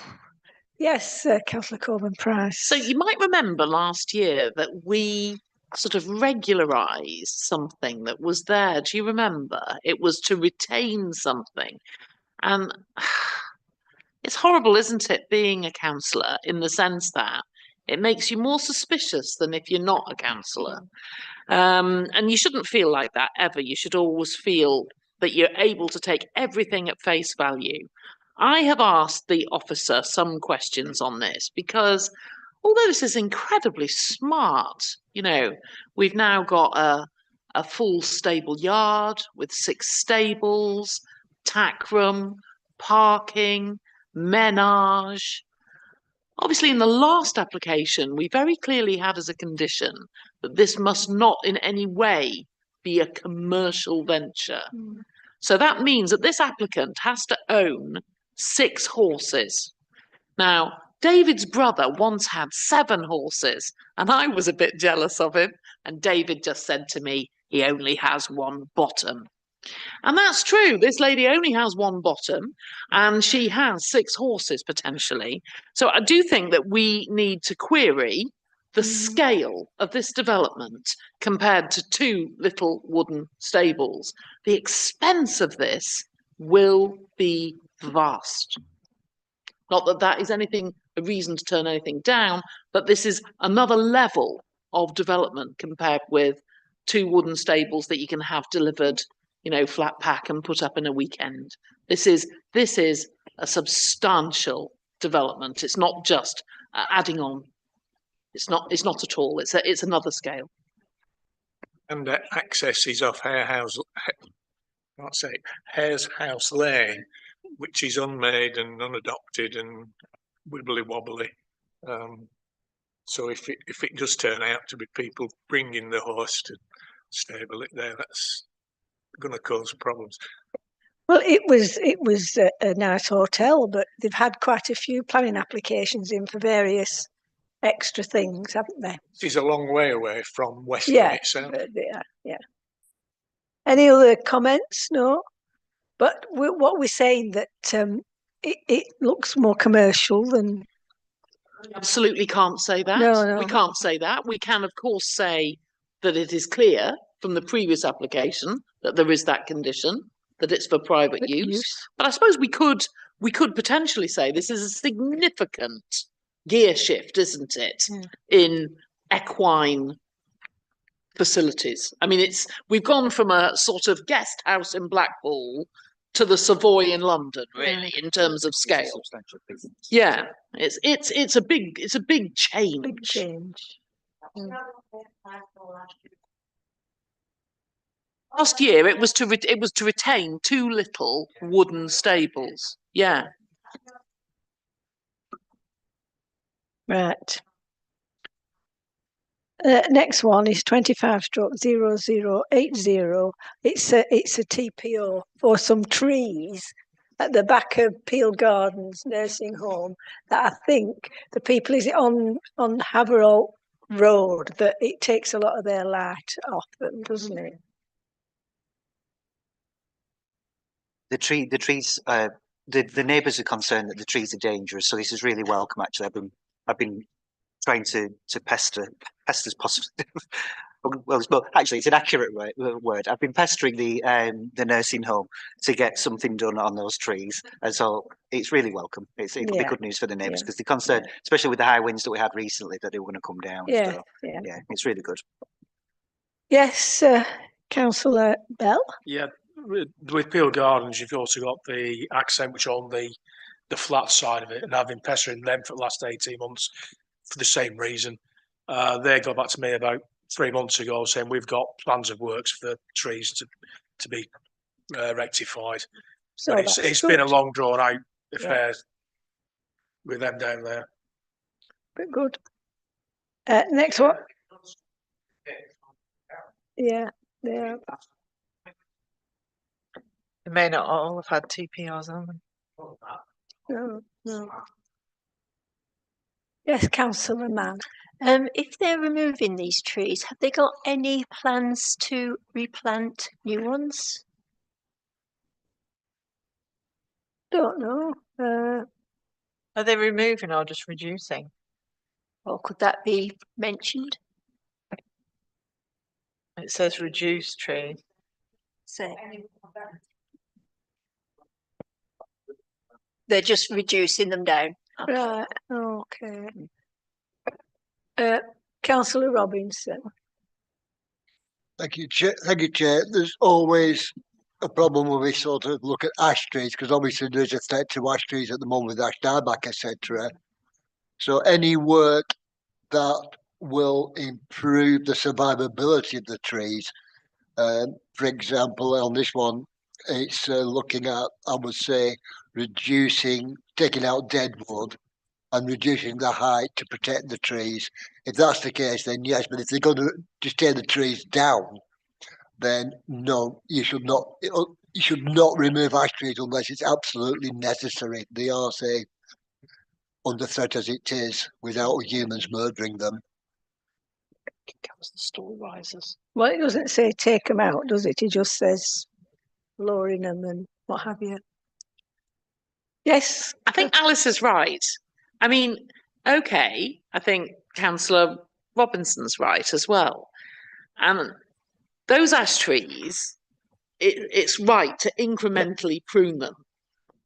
Yes, Councillor Coleman Price. So you might remember last year that we sort of regularised something that was there. Do you remember? It was to retain something. And it's horrible, isn't it, being a councillor, in the sense that it makes you more suspicious than if you're not a councillor. And you shouldn't feel like that ever. You should always feel that you're able to take everything at face value. I have asked the officer some questions on this because although this is incredibly smart, you know, we've now got a full stable yard with 6 stables, tack room, parking, menage. Obviously, in the last application, we very clearly had as a condition that this must not in any way be a commercial venture. So that means that this applicant has to own 6 horses. Now, David's brother once had 7 horses, and I was a bit jealous of him. And David just said to me, he only has 1 bottom. And that's true. This lady only has 1 bottom, and she has 6 horses potentially. So I do think that we need to query the scale of this development compared to 2 little wooden stables. The expense of this will be vast. Not that that is anything, a reason to turn anything down, but this is another level of development compared with 2 wooden stables that you can have delivered, you know, flat pack and put up in a weekend. This is a substantial development. It's not just adding on. It's not at all. It's another scale. And access is off Harehouse Lane, which is unmade and unadopted and wibbly wobbly. So if it does turn out to be people bringing the horse to stable it there, that's going to cause problems. Well, it was a nice hotel, but they've had quite a few planning applications in for various extra things, haven't they? It's a long way away from Western Yeah, itself. yeah. Any other comments? No. But what we're saying that it looks more commercial than. Absolutely can't say that. No. We can't say that. We can, of course, say that it is clear from the previous application that there is that condition, that it's for private use. But I suppose we could potentially say this is a significant gear shift, isn't it, in equine facilities. I mean, we've gone from a sort of guest house in Blackpool to the Savoy in London, really, in terms of scale. Yeah, it's a big change. Big change. Last year, it was to retain 2 little wooden stables. Yeah. Right. Next one is 25/0080. It's a TPO for some trees at the back of Peel Gardens nursing home that I think the people is on Haverhill Road that it takes a lot of their light off them, doesn't it? The trees, the neighbours are concerned that the trees are dangerous, so this is really welcome. Actually, I've been trying to pester as possible. Well, actually, it's an accurate word. I've been pestering the nursing home to get something done on those trees, and so it's really welcome. It'll be good news for the neighbours because they're concerned, especially with the high winds that we had recently, that they were going to come down. Yeah, so, yeah, it's really good. Yes, Councillor Bell. Yeah, with Peel Gardens, you've also got the accent which on the flat side of it, and I've been pestering them for the last 18 months for the same reason. They got back to me about 3 months ago saying we've got plans of works for the trees to be rectified. So it's been a long drawn out affair with them down there. But good. Next one. Yeah. may not all have had TPRs on them. No, no. Yes, councillor Mann. If they're removing these trees, have they got any plans to replant new ones? Don't know. Are they removing or just reducing? Or could that be mentioned? It says reduce trees. So they're just reducing them down. Right, okay. Councillor Robinson. Thank you, Chair. Thank you, Chair. There's always a problem when we sort of look at ash trees, because obviously there's a threat to ash trees at the moment with ash dieback, etc. So any work that will improve the survivability of the trees, for example, on this one, it's looking at, I would say, taking out dead wood and reducing the height to protect the trees. If that's the case, then yes, but if they're going to just tear the trees down, then no, you should not remove ash trees unless it's absolutely necessary. They are, say, under threat as it is, without humans murdering them. The story rises. Well, it doesn't say take them out, does it? It just says lowering them and what have you. Yes. I think Alice is right. I mean, okay, I think Councillor Robinson's right as well. And those ash trees, it's right to incrementally prune them,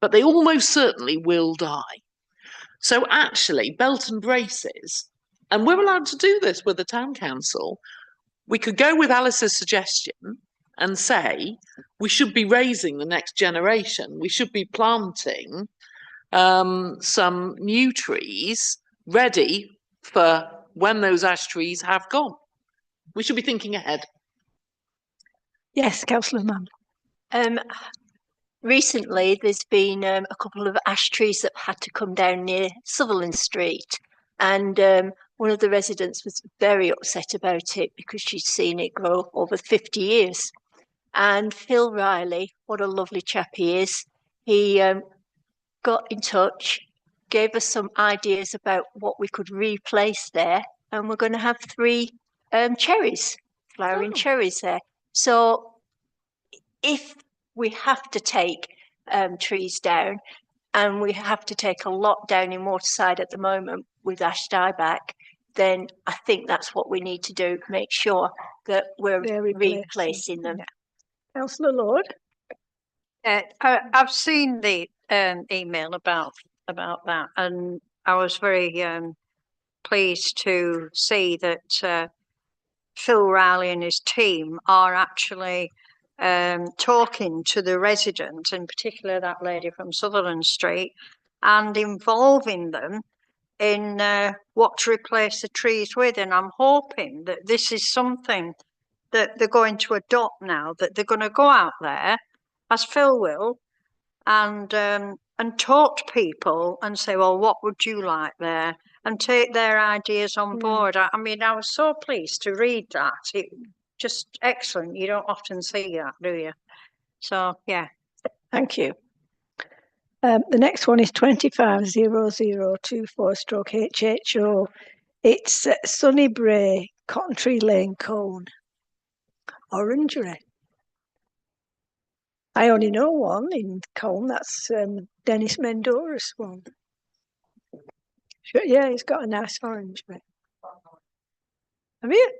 but they almost certainly will die. So actually, belt and braces, and we're allowed to do this with the town council. We could go with Alice's suggestion and say we should be raising the next generation. We should be planting some new trees ready for when those ash trees have gone. We should be thinking ahead. Yes, councillor Mann. Recently, there's been a couple of ash trees that had to come down near Sutherland Street, and one of the residents was very upset about it because she'd seen it grow over 50 years. And Phil Riley, what a lovely chap he is, he got in touch, gave us some ideas about what we could replace there, and we're going to have 3 flowering cherries there. So if we have to take trees down, and we have to take a lot down in Waterside at the moment with ash dieback, then I think that's what we need to do, make sure that we're replacing them. Yeah. Councillor Lord. I've seen the email about that, and I was very pleased to see that Phil Riley and his team are actually talking to the residents, in particular that lady from Sutherland Street, and involving them in what to replace the trees with. And I'm hoping that this is something that they're going to adopt now, that they're going to go out there, as Phil will, and talk to people and say, well, what would you like there? And take their ideas on board. I mean, I was so pleased to read that. It just excellent. You don't often see that, do you? So, yeah. Thank you. The next one is 250024/HHO. It's Sunny Bray, Cotton Tree Lane, Colne, Orangery. I only know one in Colne, that's Dennis Mendora's one. Sure, yeah, he's got a nice orangery. Have you?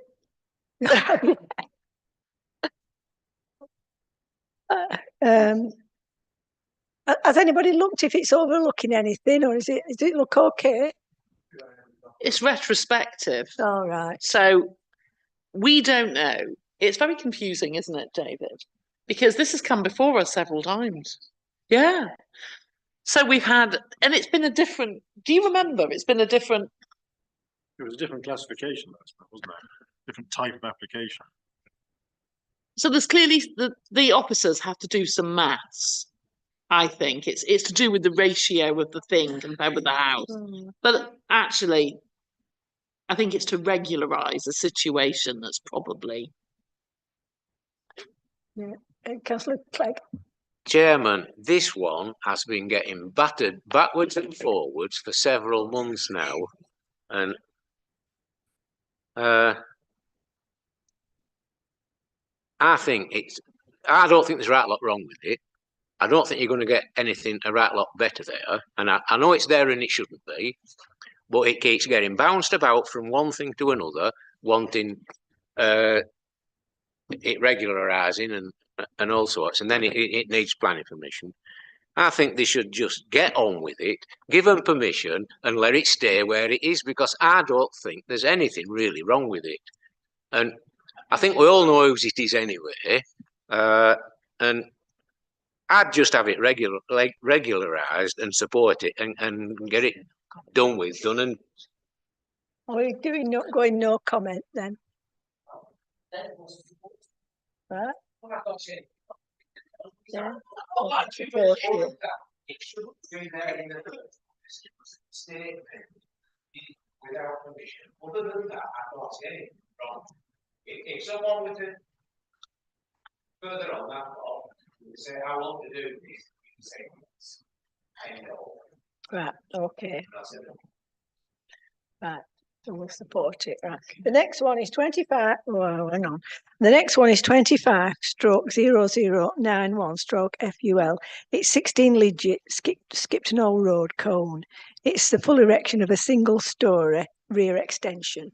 Has anybody looked if it's overlooking anything, or does it look okay? It's retrospective. All right. So we don't know. It's very confusing, isn't it, David? Because this has come before us several times. Yeah. So we've had, and it's been a different, do you remember? It's been a different. It was a different classification, wasn't it? Different type of application. So there's clearly, the officers have to do some maths. I think it's to do with the ratio of the thing compared with the house. But actually, I think it's to regularise a situation that's probably. Yeah, Councillor Clegg. Chairman, this one has been getting battered backwards and forwards for several months now, and I don't think there's a right lot wrong with it. I don't think you're going to get anything a right lot better there, and I know it's there and it shouldn't be, but it keeps getting bounced about from one thing to another, wanting it regularising and all sorts, and then it needs planning permission. I think they should just get on with it, give them permission, and let it stay where it is, because I don't think there's anything really wrong with it. And I think we all know whose it is anyway. And I'd just have it regularised and support it and get it done. And Are we doing no comment then? Right. Yeah. Support it. It shouldn't be there in the statement without permission. Other than that, I don't see anything wrong. If someone were to further on that law, say, I want to do this, you can say, yes, I know. Right, okay. Right, so we'll support it, right. The next one is 25, well, hang on. The next one is 25/0091/FUL. It's 16 Lidget, Skipton Old Road, Colne. It's the full erection of a single story rear extension.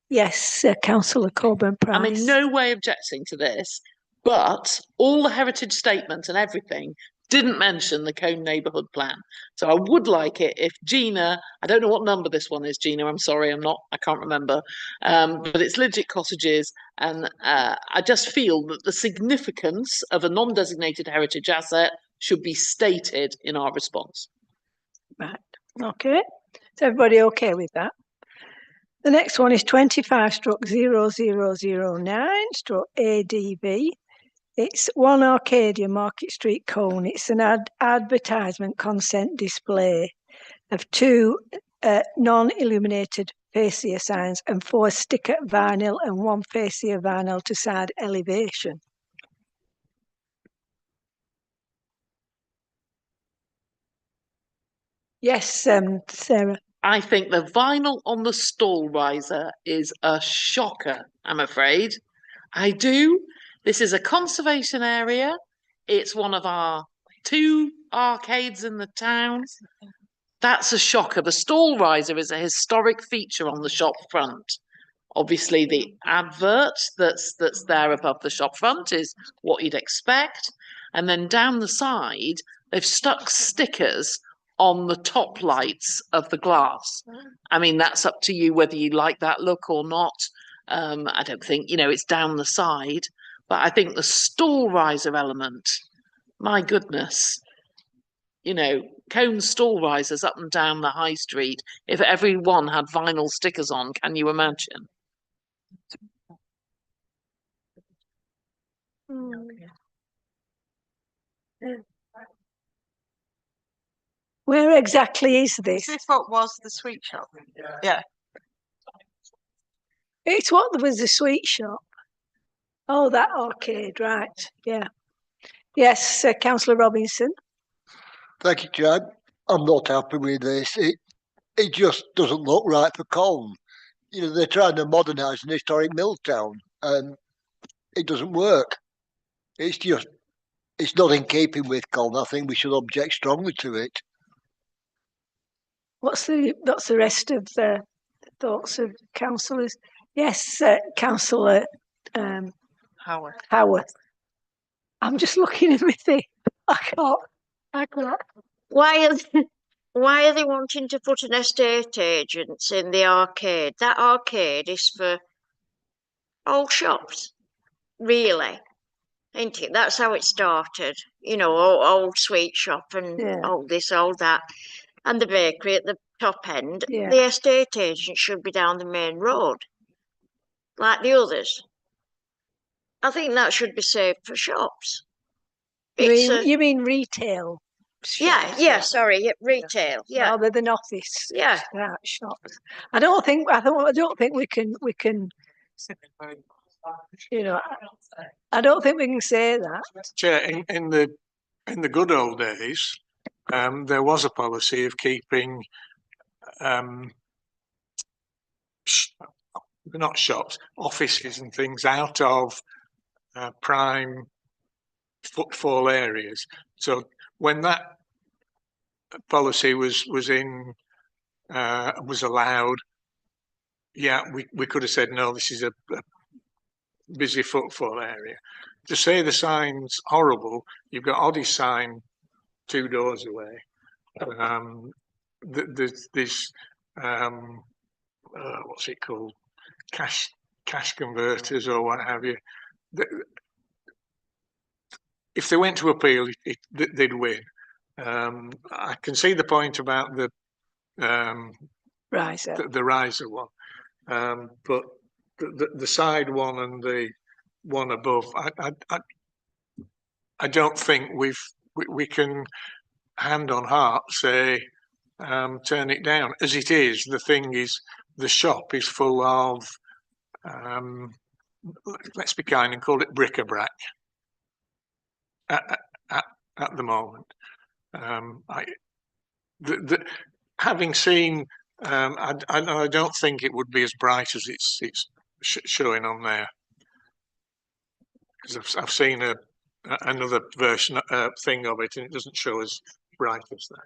Yes, Councillor Coburn-Price. I'm in no way objecting to this, but all the heritage statements and everything didn't mention the Colne neighbourhood plan. So I would like it if Gina, I don't know what number this one is, Gina, I'm sorry, I can't remember, but it's Lidget Cottages, and I just feel that the significance of a non-designated heritage asset should be stated in our response. Right, okay. Is everybody okay with that? The next one is 25/0009/ADV. It's 1 Arcadia, Market Street, Colne. It's an advertisement consent display of 2 non-illuminated fascia signs and 4 sticker vinyl and 1 fascia vinyl to side elevation. Yes, Sarah. I think the vinyl on the stall riser is a shocker, I'm afraid. I do. This is a conservation area. It's one of our 2 arcades in the town. That's a shocker. The stall riser is a historic feature on the shop front. Obviously, the advert that's there above the shop front is what you'd expect. And then down the side, they've stuck stickers on the top lights of the glass. I mean, that's up to you whether you like that look or not. I don't think, it's down the side, but I think the stall riser element, my goodness, Colne stall risers up and down the high street, if everyone had vinyl stickers on, can you imagine? Where exactly is this? Is this what was the sweet shop? Yeah. It's what was the sweet shop. Oh, that arcade, right. Yeah. Yes, Councillor Robinson. Thank you, Chad. I'm not happy with this. It just doesn't look right for Colne. They're trying to modernise an historic mill town, and it doesn't work. It's not in keeping with Colne. I think we should object strongly to it. What's the rest of the thoughts of councillors? Yes, Councillor Howard. I'm just looking at my thing. I can't. Why are they wanting to put an estate agents in the arcade? That arcade is for old shops, really, ain't it? That's how it started. Old sweet shop and old this, old that. And the bakery at the top end. Yeah. The estate agent should be down the main road, like the others. I think that should be saved for shops. You mean retail? Sorry, retail. Yeah, rather than office. Yeah, right, shops. I don't think we can. I don't think we can say that. Chair, in the in the good old days, there was a policy of keeping not shops, offices and things out of prime footfall areas. So when that policy was allowed, yeah, we could have said no, this is a busy footfall area. To say the sign's horrible, you've got Oddie's sign 2 doors away. There's this what's it called, cash converters or what have you. If they went to appeal, they'd win. I can see the point about the Riser. the riser one, but the side one and the one above, I don't think we can hand on heart say turn it down. As it is, the thing is, the shop is full of let's be kind and call it bric-a-brac at the moment. Having seen, I don't think it would be as bright as it's showing on there, because I've seen another version thing of it, and it doesn't show as bright as that.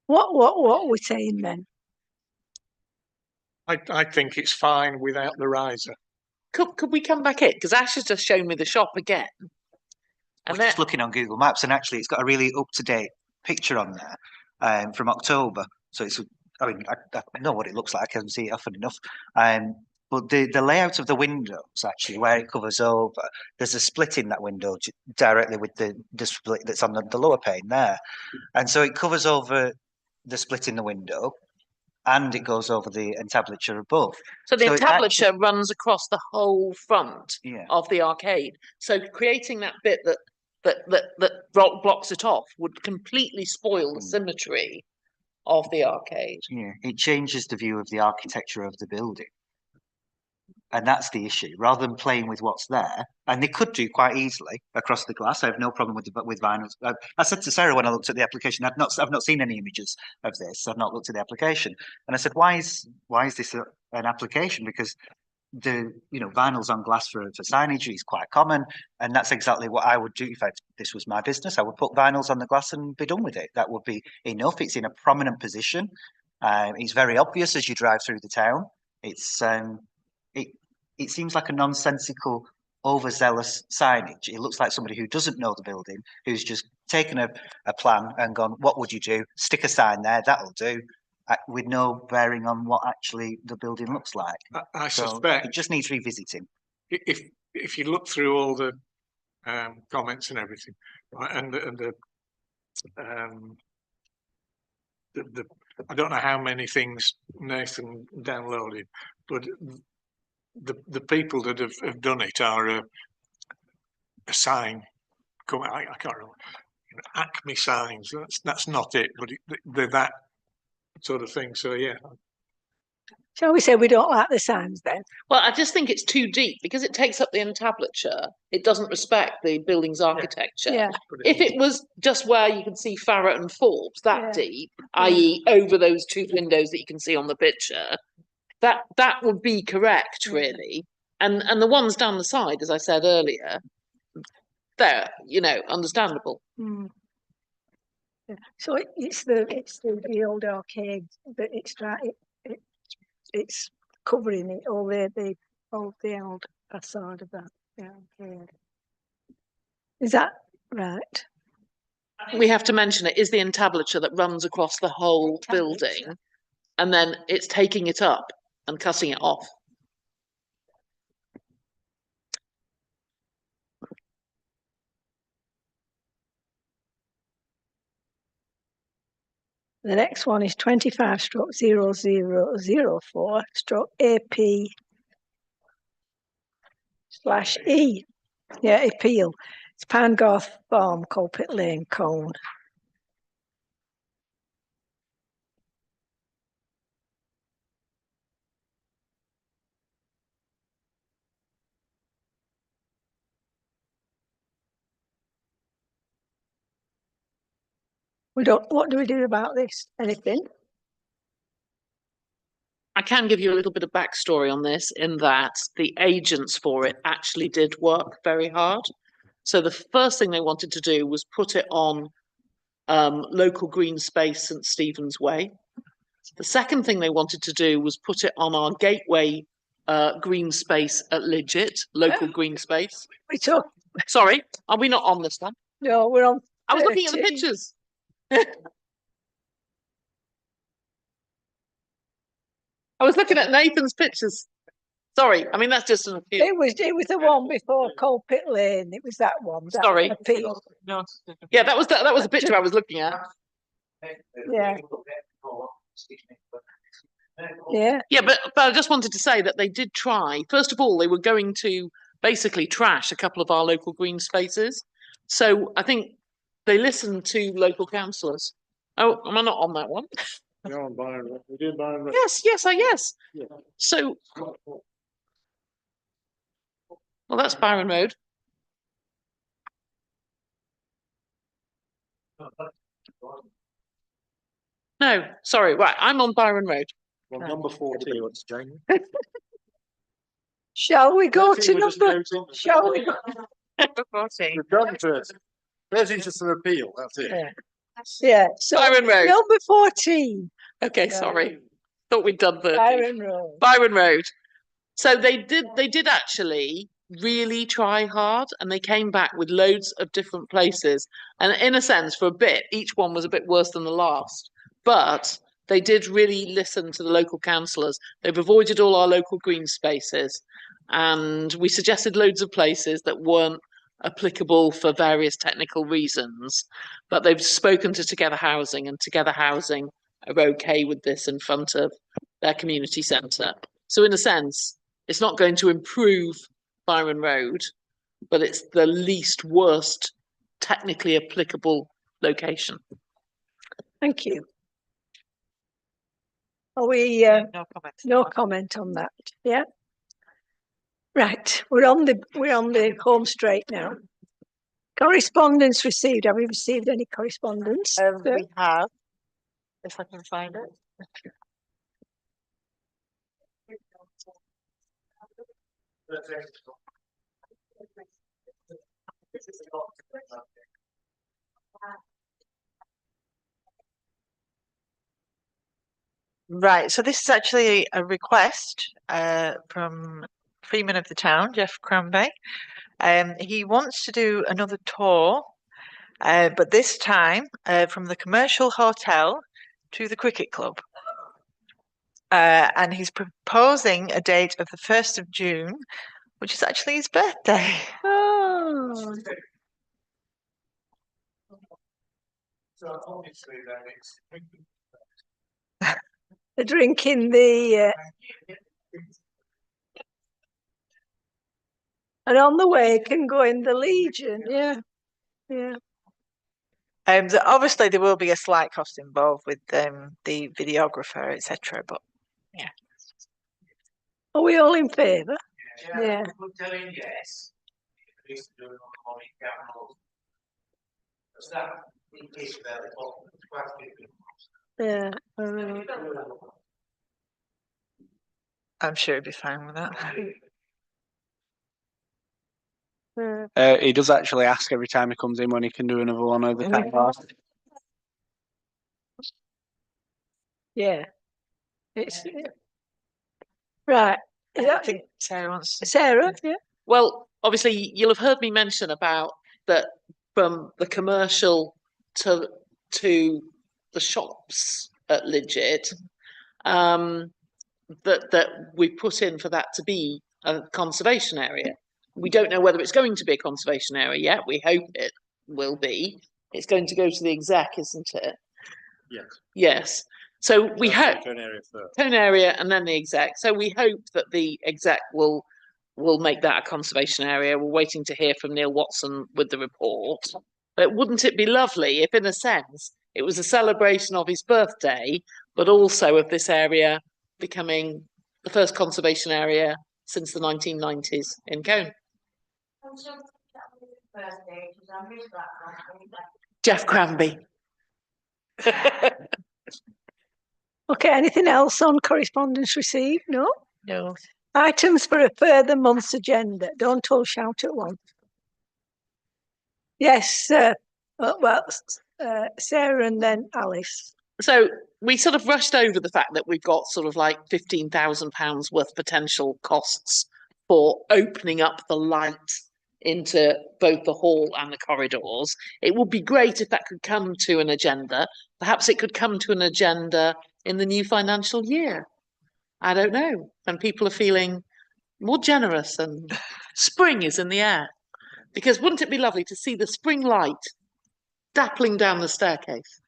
What are we saying then? I think it's fine without the riser. Could we come back in? Because Ash has just shown me the shop again. I was just looking on Google Maps, and actually, it's got a really up-to-date picture on there from October. So it's, I mean, I know what it looks like. I can see it often enough. But the layout of the windows, actually, where it covers over, there's a split in that window directly with the split that's on the lower pane there, and so it covers over the split in the window, and it goes over the entablature above. So the it entablature actually- runs across the whole front Yeah. of the arcade. So creating that bit that blocks it off would completely spoil the symmetry of the arcade. Yeah, it changes the view of the architecture of the building. And that's the issue. Rather than playing with what's there, and they could do quite easily across the glass. I have no problem with vinyls. I said to Sarah when I looked at the application, I've not seen any images of this. I've not looked at the application, and I said, why is this an application? Because the vinyls on glass for signage is quite common, and that's exactly what I would do if this was my business. I would put vinyls on the glass and be done with it. That would be enough. It's in a prominent position. It's very obvious as you drive through the town. It seems like a nonsensical, overzealous signage. It looks like somebody who doesn't know the building, who's just taken a plan and gone, what would you do? Stick a sign there, that'll do, with no bearing on what actually the building looks like. I So suspect it just needs revisiting. If you look through all the comments and everything, right, and the I don't know how many things Nathan downloaded, but the people that have done it are a sign. I can't remember. Acme signs. That's not it, but they're that sort of thing. So yeah. Shall we say we don't like the signs then? Well, I just think it's too deep because it takes up the entablature. It doesn't respect the building's architecture. Yeah. If it was just where you can see Farratt and Forbes that Yeah. deep, i.e. over those 2 windows that you can see on the picture, that would be correct, really. And the ones down the side, as I said earlier, they're, understandable. Mm. Yeah. So it's the old arcade, but it's covering it, all the old facade of that arcade. Is that right? We have to mention it is the entablature that runs across the whole building, and then it's taking it up and cutting it off. The next one is 25/0004/AP/E. Yeah, appeal. It's Pangarth Farm, Culpit Lane, Colne. We don't, what do we do about this? Anything? I can give you a little bit of backstory on this in that the agents for it actually did work very hard. So the first thing they wanted to do was put it on local green space St Stephen's Way. The second thing they wanted to do was put it on our gateway green space at Lidget, local green space. We talk, Sorry, are we not on this one? no, we're on. I was looking at the 13. pictures. I was looking at Nathan's pictures. Sorry, I mean that's just an appeal. It was the one before Coalpit Lane. It was that one. That Sorry. appeal. Yeah, that was the picture I was looking at. Yeah. Yeah. Yeah, but I just wanted to say that they did try. First of all, they were going to basically trash a couple of our local green spaces. So I think they listened to local councillors. Oh, am I not on that one? You're on Byron Road. We did Byron Road. Yes, yes. Yeah. So, well, that's Byron Road. No, sorry, right, I'm on Byron Road. Well, number 14. What's Jamie? Shall we go to 13 we're just number? noting. Shall we go? We've done to it. There's just an appeal. That's it. Yeah. Yeah. So Byron Road. number 14. Okay, Yeah. sorry. Thought we'd done 13. Byron Road. Byron Road. So they did actually really try hard, and they came back with loads of different places. And in a sense, for a bit, each one was a bit worse than the last. But they did really listen to the local councillors. They've avoided all our local green spaces, and we suggested loads of places that weren't applicable for various technical reasons. But they've spoken to Together Housing, and Together Housing are okay with this in front of their community centre. So in a sense, it's not going to improve Byron Road, but it's the least worst technically applicable location. Thank you. Are we, No comment. no comment on that? Yeah. Right, we're on the home straight now. Correspondence received. Have we received any correspondence? We have, if I can find it. Right, so this is actually a request from Freeman of the Town, Jeff Cranby. He wants to do another tour, but this time from the commercial hotel to the cricket club. And he's proposing a date of the 1st of June, which is actually his birthday. Oh, So obviously then it's the drink in the, and on the way can go in the Legion. Yeah. Yeah. Obviously there will be a slight cost involved with the videographer, etc. But yeah. Are we all in favour? Yeah. People telling yes. At least do it on the morning capital. Because that is very important. Yeah. I'm sure he'd be fine with that. He does actually ask every time he comes in when he can do another one of the time bars. Yeah. It's right. Is I that think Sarah wants to. Sarah? Yeah. Well, obviously, you'll have heard me mention about that from the commercial to the shops at Lidget, that we put in for that to be a conservation area. We don't know whether it's going to be a conservation area yet. We hope it will be. It's going to go to the exec, isn't it? Yes. Yes. So we hope Cone area first. cone area and then the exec. So we hope that the exec will make that a conservation area. We're waiting to hear from Neil Watson with the report. But wouldn't it be lovely if, in a sense, it was a celebration of his birthday, but also of this area becoming the first conservation area since the 1990s in Cone? Jeff Cranby. Okay, anything else on correspondence received? No? No. Items for a further month's agenda. Don't all shout at once. Yes, Sarah and then Alice. So we sort of rushed over the fact that we've got sort of like £15,000 worth potential costs for opening up the light into both the hall and the corridors. It would be great if that could come to an agenda. Perhaps it could come to an agenda in the new financial year. I don't know. And people are feeling more generous and spring is in the air. Because wouldn't it be lovely to see the spring light dappling down the staircase?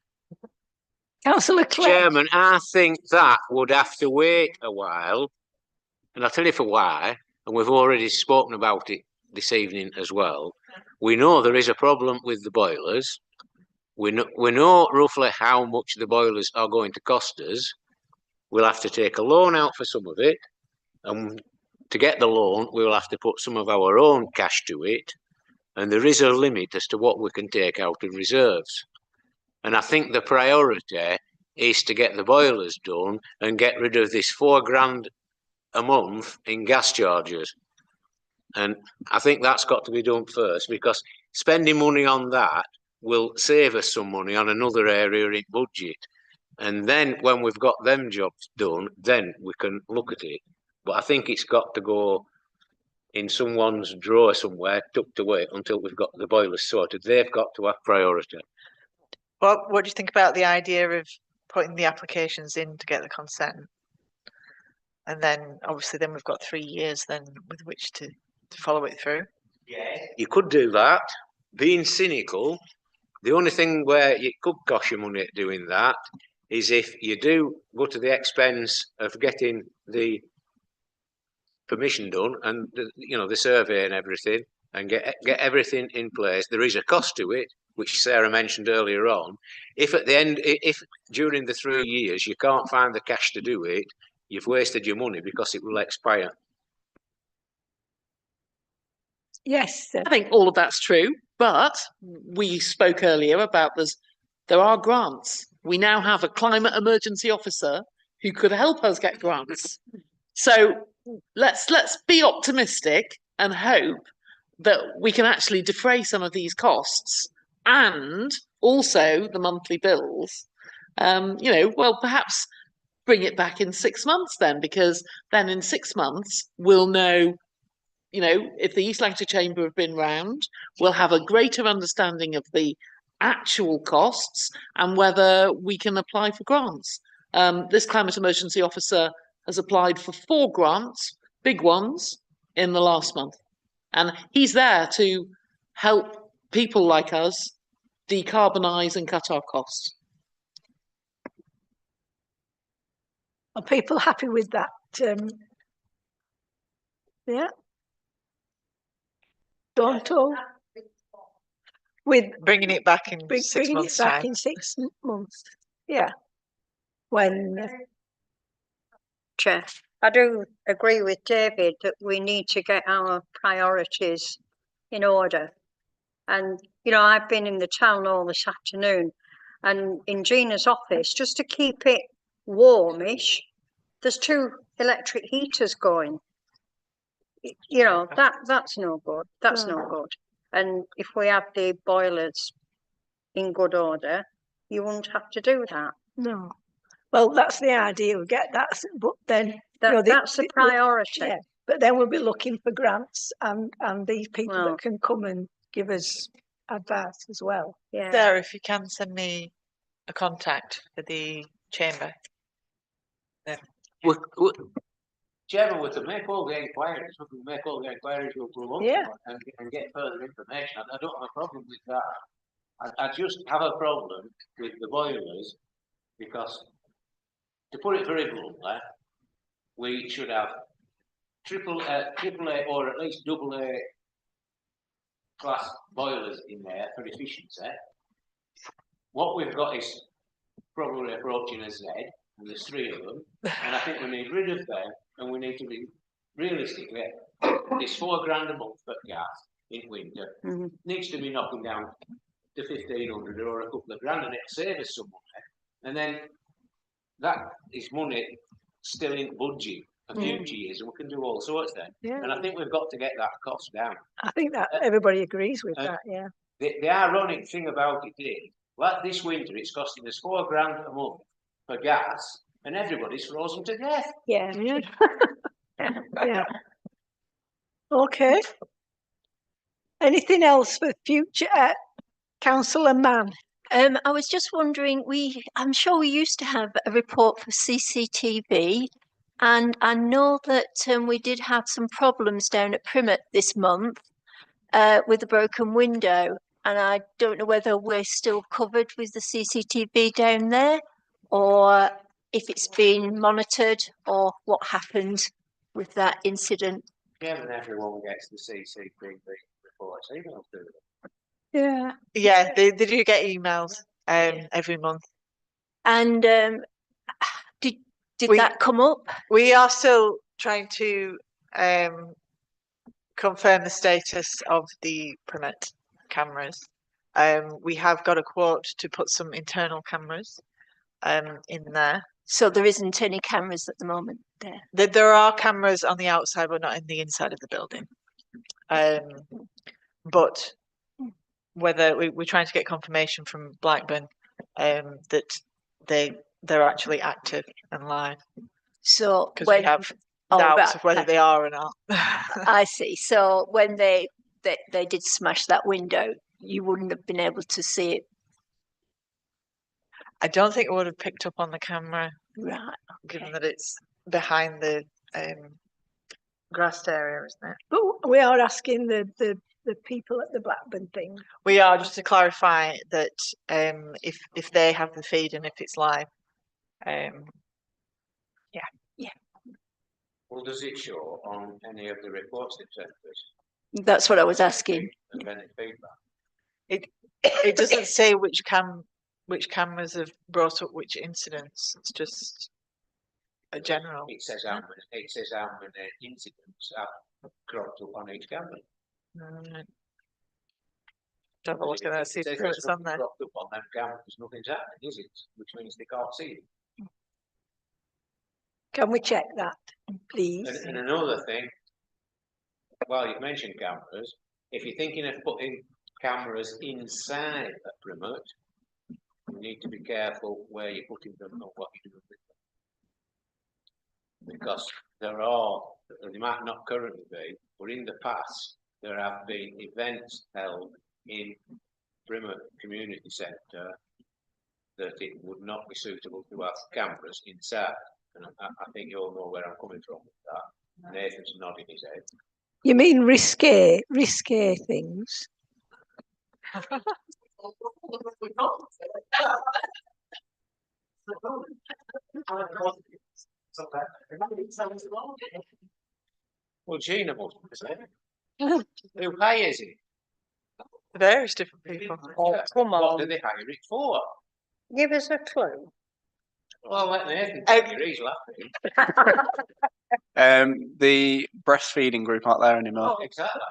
Councillor Clare. Chairman, I think that would have to wait a while, and I'll tell you for why, and we've already spoken about it this evening as well. We know there is a problem with the boilers. We know roughly how much the boilers are going to cost us. We'll have to take a loan out for some of it, and to get the loan, we will have to put some of our own cash to it, and there is a limit as to what we can take out of reserves. And I think the priority is to get the boilers done and get rid of this £4,000 a month in gas charges. And I think that's got to be done first, because spending money on that will save us some money on another area in budget. And then when we've got them jobs done, then we can look at it. But I think it's got to go in someone's drawer somewhere, tucked away, until we've got the boilers sorted. They've got to have priority. What do you think about the idea of putting the applications in to get the consent? And then obviously then we've got 3 years then with which to follow it through. Yeah, you could do that. Being cynical, the only thing where it could cost you money doing that is if you do go to the expense of getting the permission done and the survey and everything, and get everything in place. There is a cost to it, which Sarah mentioned earlier on. If at the end, if during the 3 years you can't find the cash to do it, you've wasted your money because it will expire. Yes. I think all of that's true, but we spoke earlier about there are grants. We now have a climate emergency officer who could help us get grants. So let's be optimistic and hope that we can actually defray some of these costs and also the monthly bills. Perhaps bring it back in 6 months then, because then in 6 months we'll know, if the East Lancashire Chamber have been round, we'll have a greater understanding of the actual costs and whether we can apply for grants. This climate emergency officer has applied for 4 grants, big ones, in the last month. And he's there to help people like us decarbonise and cut our costs. Are people happy with that? Yeah. Don't all. With bringing it back in 6 months' time. In 6 months. Yeah. When. Chair, I do agree with David that we need to get our priorities in order. And, I've been in the town all this afternoon and in Gina's office, just to keep it warmish, there's 2 electric heaters going. That's no good. That's no good. And if we have the boilers in good order, you won't have to do that. No. Well, that's the idea. We get that, but then that's the priority. Yeah, but then we'll be looking for grants and these people that can come and give us advice as well. Yeah. Sarah, if you can send me a contact for the chamber. Then. Chairman, we could make all the inquiries. Yeah. And get further information. I don't have a problem with that. I just have a problem with the boilers, because, to put it very bluntly, we should have triple A or at least double A class boilers in there for efficiency. What we've got is probably approaching a Z, and there's 3 of them, and I think we need rid of them, and we need to be realistically, it's £4,000 a month for gas in winter. Needs to be knocking down to 1,500 or a couple of grand, and it'll save us some money. And then that is money still in budget for future years, and we can do all sorts then. Yeah. And I think we've got to get that cost down. I think that everybody agrees with that, yeah. The ironic thing about it is, like this winter, it's costing us £4 grand a month for gas, and everybody's frozen to death. Yeah. Yeah. Okay. Anything else for future, Councillor Mann? I was just wondering, I'm sure we used to have a report for CCTV, and I know that we did have some problems down at Primmett this month with a broken window, and I don't know whether we're still covered with the CCTV down there, or if it's been monitored, or what happened with that incident. Yeah, and everyone gets the CCTV reports, emails do them. Yeah. Yeah, they do get emails every month. And did We- that come up? We are still trying to confirm the status of the Primmett cameras. We have got a quote to put some internal cameras in there. So there isn't any cameras at the moment there. There are cameras on the outside, but not in the inside of the building. But whether we're trying to get confirmation from Blackburn that they're actually active and live, So because we have doubts of whether they are or not. I see. So when they did smash that window, you wouldn't have been able to see it. I don't think it would have picked up on the camera, Right. given that it's behind the grassed area, isn't it? But we are asking the people at the Blackburn thing. We are, just to clarify that if they have the feed and if it's live, Well, does it show on any of the reports they've sent us? That's what I was asking. And any feedback? it doesn't say which cameras have brought up which incidents. It's just a general. It says how many incidents have cropped up on each camera. Right. Don't know what's If going to it see says if there's it's on nothing there. cropped up on them cameras, nothing's happening, is it? Which means they can't see it. Can we check that, please? And another thing, well, you've mentioned cameras. If you're thinking of putting cameras inside a Primmett, you need to be careful where you're putting them and what you're doing with them. Because they might not currently be, but in the past, there have been events held in Primmett Community Centre that it would not be suitable to have cameras inside. And I think you all know where I'm coming from with that. Nathan's nodding his head. You mean risque things? Well, Gina must be saying. Who hires it? Various different people. Oh, come What on. do they hire it for? Give us a clue. Well, let Nathan tell you, he's laughing. The breastfeeding group aren't there anymore. Exactly.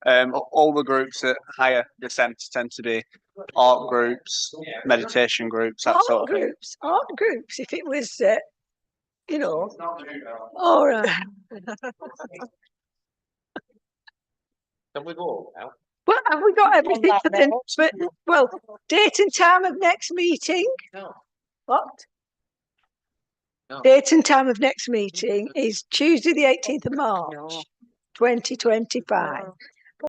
All the groups that hire the centre tend to be art groups, meditation groups, that sort of thing. Art groups, if it was, all right. Can we go now? Well, have we got everything for well, date and time of next meeting? No. What? No. Date and time of next meeting is Tuesday, the 18th of March, 2025.